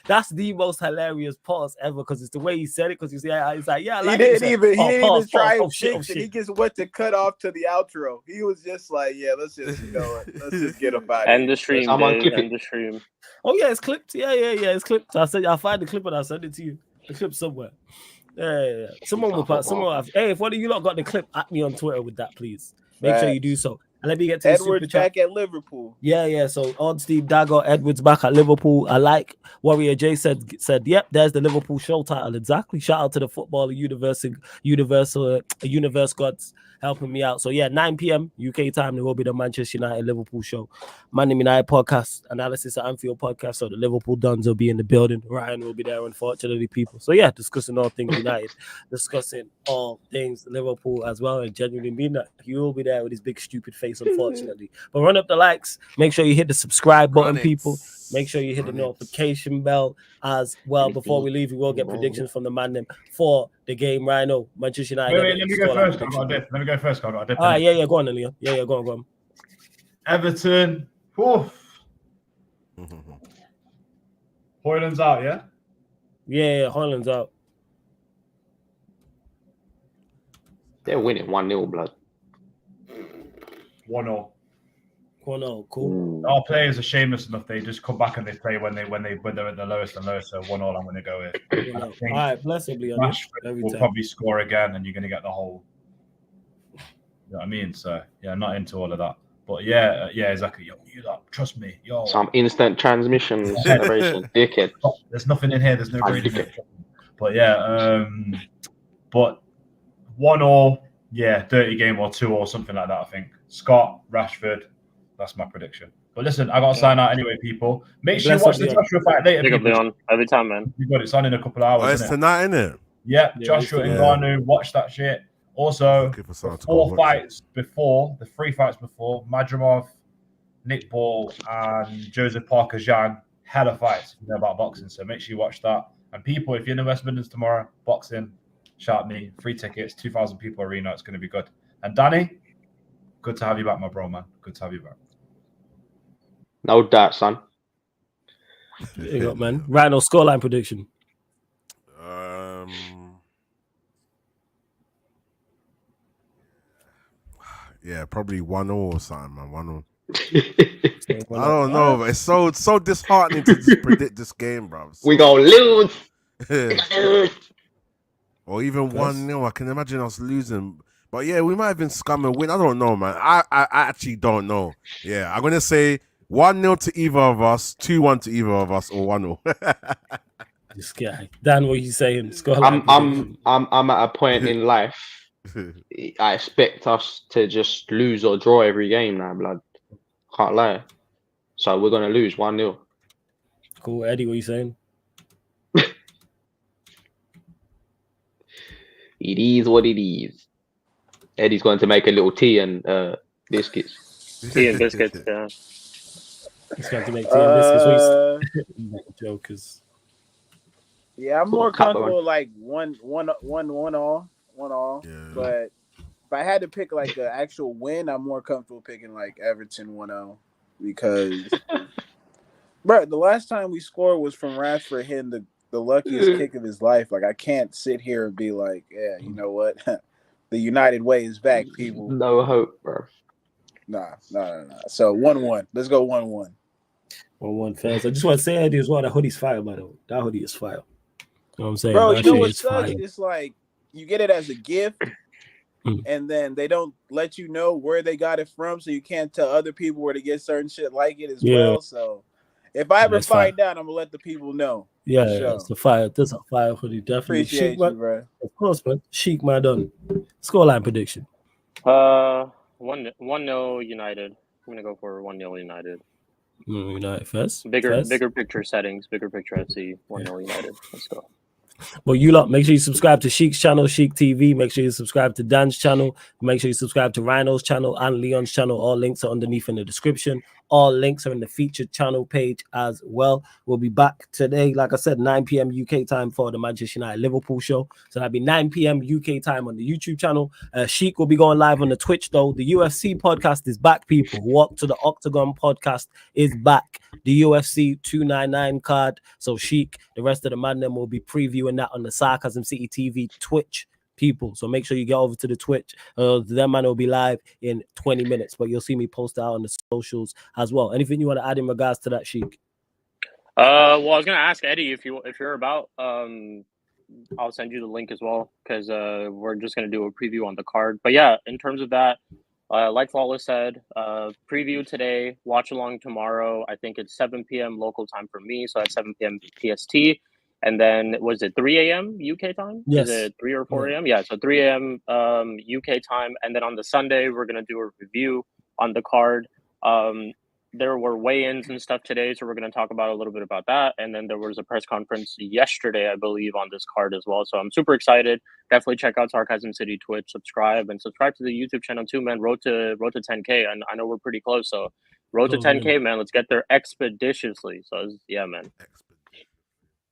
That's the most hilarious pause ever because it's the way he said it. Because he's like, "Yeah, I like it." He didn't even try and shit. He just went to cut off to the outro. He was just like, "Yeah, let's just let's just get up out of here." End the stream. End the stream. Oh yeah, it's clipped. Yeah, it's clipped. I said I'll find the clip and I'll send it to you. The clip somewhere. Yeah. Someone will. Hey, if one of you lot got the clip, at me on Twitter with that, please. Make sure you do so. And let me get to the super Edwards chat. back at Liverpool. Yeah. So on Steve Dagger, Edwards back at Liverpool. I like Warrior J said, yep, there's the Liverpool show title. Exactly. Shout out to the football universe gods helping me out. So yeah, 9 p.m. UK time, there will be the Manchester United Liverpool show. ManDem United podcast, analysis at Anfield podcast. So the Liverpool Dons will be in the building. Ryan will be there, unfortunately, people. So yeah, discussing all things United, discussing all things Liverpool as well. And genuinely mean that he will be there with his big stupid face, unfortunately. But run up the likes. Make sure you hit the subscribe button, people. Make sure you hit the notification bell as well. Before we leave, we will get predictions from the ManDem for the game. Rhino, Manchester United. Wait, let me go first. Let me go first. All right, yeah, go on, Leon. Yeah, go on. Everton. Oof. Hoyland's out, yeah? Yeah, Hoyland's out. They're winning 1-0, blood. 1-0. 1-0, cool. Our players are shameless enough. They just come back and they play when they're at the lowest and lowest. So 1-0, I'm going to go with. All right, blessedly. Rashford will probably score again, and you're going to get the whole. You know what I mean? So yeah, not into all of that. But yeah, exactly. Yo, you lot, trust me, yo. Some instant transmission celebration, dickhead. There's nothing in here. There's no green in it. But yeah, but 1-0, yeah, dirty game or 2-0, something like that. I think Scott, Rashford. That's my prediction. But listen, I got to sign out anyway, people. Make sure you watch the Joshua fight later. Pick up Leon every time, man. You got it. It's on in a couple of hours. Oh, it's tonight, isn't it? Yeah, Joshua and Ngannou. Watch that shit. Also, the 3 fights before, Madrimov, Nick Ball, and Joseph Parker-Jean, hella fights. You know about boxing, so make sure you watch that. And people, if you're in the West Midlands tomorrow, boxing, shout me. Free tickets, 2,000 people arena. It's going to be good. And Danny, good to have you back, my bro, man. Good to have you back. No doubt, son. There you go, man. Rhino, scoreline prediction. Yeah, probably 1-0 or something, man. 1-0. I don't know, but it's so disheartening to predict this game, bro. We gonna lose. Or even 1-0. I can imagine us losing. But yeah, we might have been scum and win. I don't know, man. I actually don't know. Yeah, I'm gonna say 1-0 to either of us, 2-1 to either of us, or 1-0. This guy, Dan, what are you saying? I'm at a point in life. I expect us to just lose or draw every game now, blood. Can't lie. So we're gonna lose 1-0. Cool, Eddie. What are you saying? It is what it is. Eddie's going to make a little tea and biscuits. Tea and biscuits, yeah. He's going to make tea and biscuits. Jokers. Yeah, I'm more comfortable like one all. Yeah. But if I had to pick like an actual win, I'm more comfortable picking like Everton 1-0 because, bro, the last time we scored was from Rashford hitting the luckiest kick of his life. Like I can't sit here and be like, yeah, you know what, the United way is back, people. No hope, bro. Nah. So 1-1. Let's go 1-1. 1-1 fans. I just want to say, Eddie, as well, that hoodie's fire, by the way. That hoodie is fire. You know what I'm saying? Bro, you know what sucks? It's like you get it as a gift, and then they don't let you know where they got it from, so you can't tell other people where to get certain shit like it as well. So if I ever find out, I'm gonna let the people know. Yeah, it's a fire. That's a fire hoodie, definitely. Appreciate you, bro. Of course, man. Chic, man, done. Scoreline prediction. 1-0 United. I'm gonna go for 1-0 United. United first. Bigger picture settings, bigger picture FC. 1-0 United. Let's go. Well, you lot, make sure you subscribe to Sheik's channel, Sheik TV. Make sure you subscribe to Dan's channel. Make sure you subscribe to Rhino's channel and Leon's channel. All links are underneath in the description. All links are in the featured channel page as well. We'll be back today, like I said, 9 p.m. UK time for the Manchester United Liverpool show. So that'll be 9 p.m. UK time on the YouTube channel. Sheik will be going live on the Twitch, though. The UFC podcast is back, people. Walk to the Octagon podcast is back. The UFC 299 card. So Sheik, the rest of the ManDem will be previewing that on the Sarcasm City TV Twitch, people. So make sure you get over to the Twitch. That man will be live in 20 minutes, but you'll see me post out on the socials as well. Anything you want to add in regards to that, Sheik? Well, I was gonna ask Eddie if you're about. I'll send you the link as well because we're just gonna do a preview on the card. But yeah, in terms of that, Like Flawless said, preview today, watch along tomorrow. I think it's 7 p.m. local time for me, so at 7 p.m. PST. And then was it 3 a.m. UK time? Yes. Is it 3 or 4 a.m.? Yeah, so 3 a.m. UK time. And then on the Sunday, we're gonna do a review on the card. There were weigh-ins and stuff today, so we're going to talk about a little bit about that. And then there was a press conference yesterday, I believe, on this card as well. So I'm super excited. Definitely check out Sarcasm City Twitch, subscribe to the YouTube channel too, man. Road to 10K, and I know we're pretty close. So road to 10K, man. Let's get there expeditiously. So yeah, man.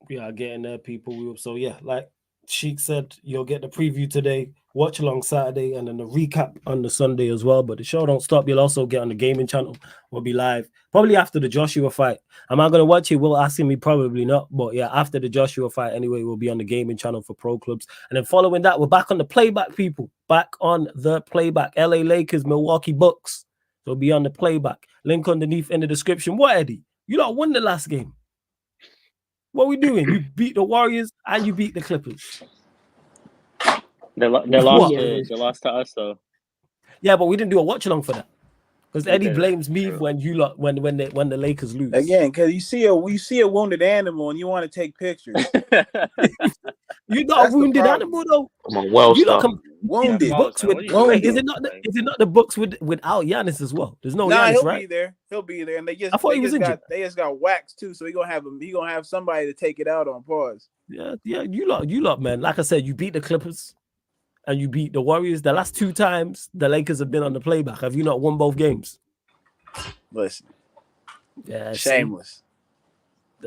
We are getting there, people. So yeah, like Sheik said, you'll get the preview today, watch along Saturday, and then the recap on the Sunday as well. But the show don't stop. You'll also get on the gaming channel. We'll be live probably after the Joshua fight. Am I gonna watch it? Will asking me probably not. But yeah, after the Joshua fight anyway, we'll be on the gaming channel for pro clubs. And then following that, we're back on the playback, people. Back on the playback. LA Lakers, Milwaukee Bucks. So be on the playback. Link underneath in the description. What, Eddie? You lot won the last game. What are we doing? You beat the Warriors and you beat the Clippers. They lost to us though. Yeah, but we didn't do a watch along for that because Eddie blames me when the Lakers lose again. Because you see a wounded animal and you want to take pictures. You're not a wounded animal though. You not wounded. Books with is it not the books without Giannis as well? There's no Giannis, he'll right? be there. He'll be there, and they just I thought he was injured. They just got waxed too, so he gonna have somebody to take it out on pause. Yeah. You lot, man. Like I said, you beat the Clippers and you beat the Warriors. The last 2 times the Lakers have been on the playback. Have you not won both games? Listen, yeah, shameless.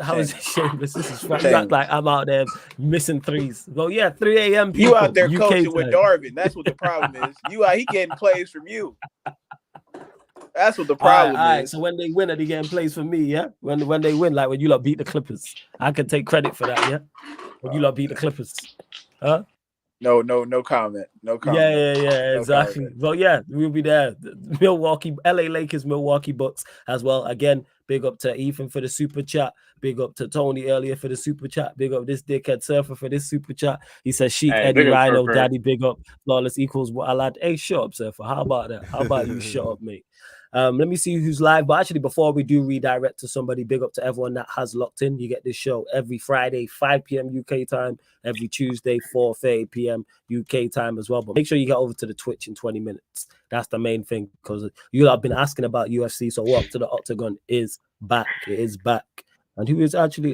How is it shameless? This is right. You act like I'm out there missing threes. Well, yeah, 3 a.m. people. You out there UK coaching time. with Darvin. That's what the problem is. He getting plays from you. That's what the problem is. All right. So when they win, are they getting plays for me? Yeah. When they win, like when you lot beat the Clippers, I can take credit for that. Yeah. When you lot beat the Clippers, huh? No comment. No comment. Yeah, exactly. Well, yeah, we'll be there. Milwaukee, LA Lakers, Milwaukee Bucks as well. Again, big up to Ethan for the super chat. Big up to Tony earlier for the super chat. Big up this dickhead Surfer for this super chat. He says, Sheik, Eddie, Rhino, Daddy, big up. Flawless equals what I like. Hey, shut up, Surfer. How about that? How about you shut up, mate? Let me see who's live. But actually, before we do redirect to somebody, big up to everyone that has locked in. You get this show every Friday, 5 p.m. UK time, every Tuesday, 4:30 p.m. UK time as well. But make sure you get over to the Twitch in 20 minutes. That's the main thing because you have been asking about UFC. So Walk to the Octagon is back. It is back. And who is actually,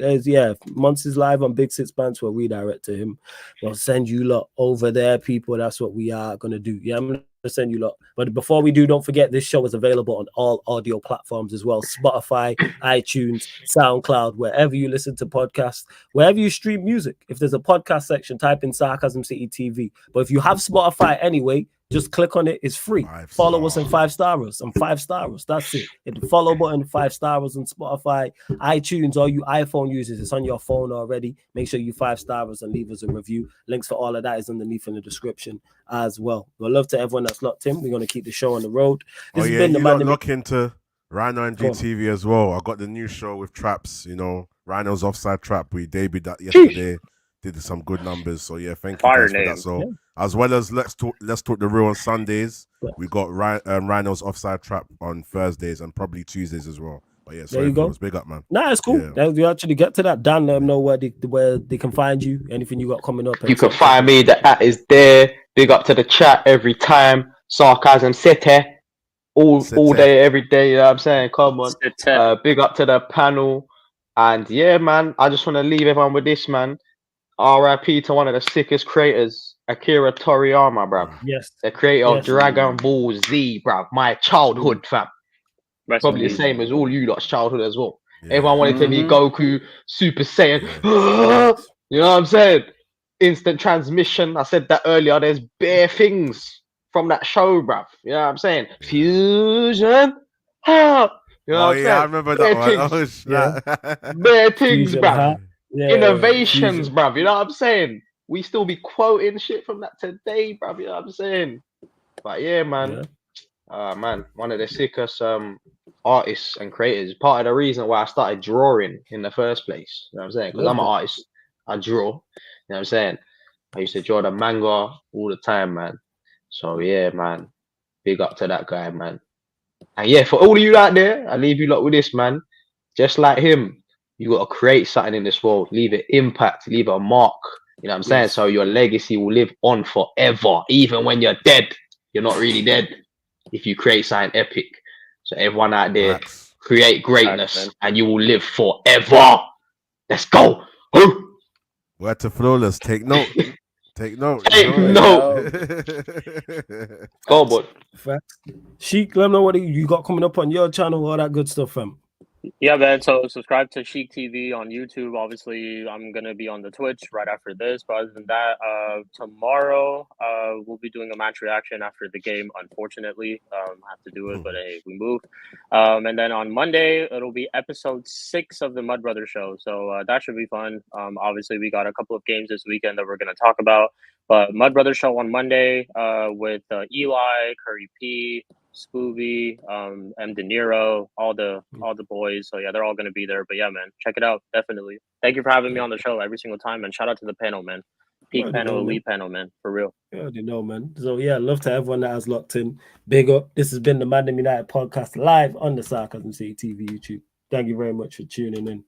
Monts is live on Big Six Bands. We'll redirect to him. We'll send you lot over there, people. That's what we are going to do. Yeah, I'm going to send you lot. But before we do, don't forget this show is available on all audio platforms as well. Spotify, iTunes, SoundCloud, wherever you listen to podcasts, wherever you stream music. If there's a podcast section, type in Sarcasm City TV. But if you have Spotify anyway, just click on it. It's free. Follow us and 5-star us. And 5-star us. That's it. Hit the follow button, 5-star us on Spotify, iTunes, all you iPhone users. It's on your phone already. Make sure you 5-star us and leave us a review. Links for all of that is underneath in the description as well. Well, love to everyone that's locked in. We're going to keep the show on the road. This has been the lock into Rhino and GTV as well. I got the new show with Traps, Rhino's Offside Trap. We debuted that yesterday. Did some good numbers. So yeah, thank you guys for that. So as well as let's talk the real on Sundays. We got Rhino's Offside Trap on Thursdays and probably Tuesdays as well. But yeah, there you go. Big up, man. Nah, it's cool. Yeah. You actually get to that. Dan, let them know where they can find you. Anything you got coming up. You can find me. The @ is there. Big up to the chat every time. Sarcasm City. All day, every day. You know what I'm saying? Come on. Big up to the panel. And yeah, man, I just want to leave everyone with this, man. RIP to one of the sickest creators, Akira Toriyama, bruv. Yes. The creator of Dragon Ball Z, bruv. My childhood, fam. Probably the same as all you lot's childhood as well. Yeah. Everyone wanted to be Goku, Super Saiyan. You know what I'm saying? Instant transmission. I said that earlier. There's bare things from that show, bruv. You know what I'm saying? Fusion. You know what I'm saying? I remember that one. Bare things, bruv. Innovations, bruv. You know what I'm saying? We still be quoting shit from that today, bruv. You know what I'm saying? But yeah, man. Man, one of the sickest artists and creators. Part of the reason why I started drawing in the first place. You know what I'm saying? Because I'm an artist. I draw. You know what I'm saying? I used to draw the manga all the time, man. So yeah, man. Big up to that guy, man. And yeah, for all of you out there, I leave you lot with this, man. Just like him, you got to create something in this world, leave an impact, leave a mark. You know what I'm saying? Yes. So your legacy will live on forever, even when you're dead. You're not really dead if you create something epic. So everyone out there, Facts. create greatness, man. and you will live forever. Let's go. Woo! Word to Flawless. Take note. Take note. Take You know note. it? Go, bud. Facts. Sheik, let me know what you got coming up on your channel, all that good stuff, fam. Yeah, man. So subscribe to Sheik TV on YouTube. Obviously, I'm gonna be on the Twitch right after this. But other than that, tomorrow we'll be doing a match reaction after the game. Unfortunately, I have to do it, but hey, we move. And then on Monday it'll be episode 6 of the Mud Brother Show. So that should be fun. Obviously, we got a couple of games this weekend that we're gonna talk about. But Mud Brother Show on Monday with Eli, Curry P, Scooby, M. De Niro, all the boys. So yeah, they're all gonna be there. But yeah, man, check it out. Definitely. Thank you for having me on the show every single time, and shout out to the panel, man. Peak Already panel, know, elite panel, man. For real. You already know, man. So yeah, love to everyone that has locked in. Big up. This has been the ManDem United podcast live on the Sarcasm City TV YouTube. Thank you very much for tuning in.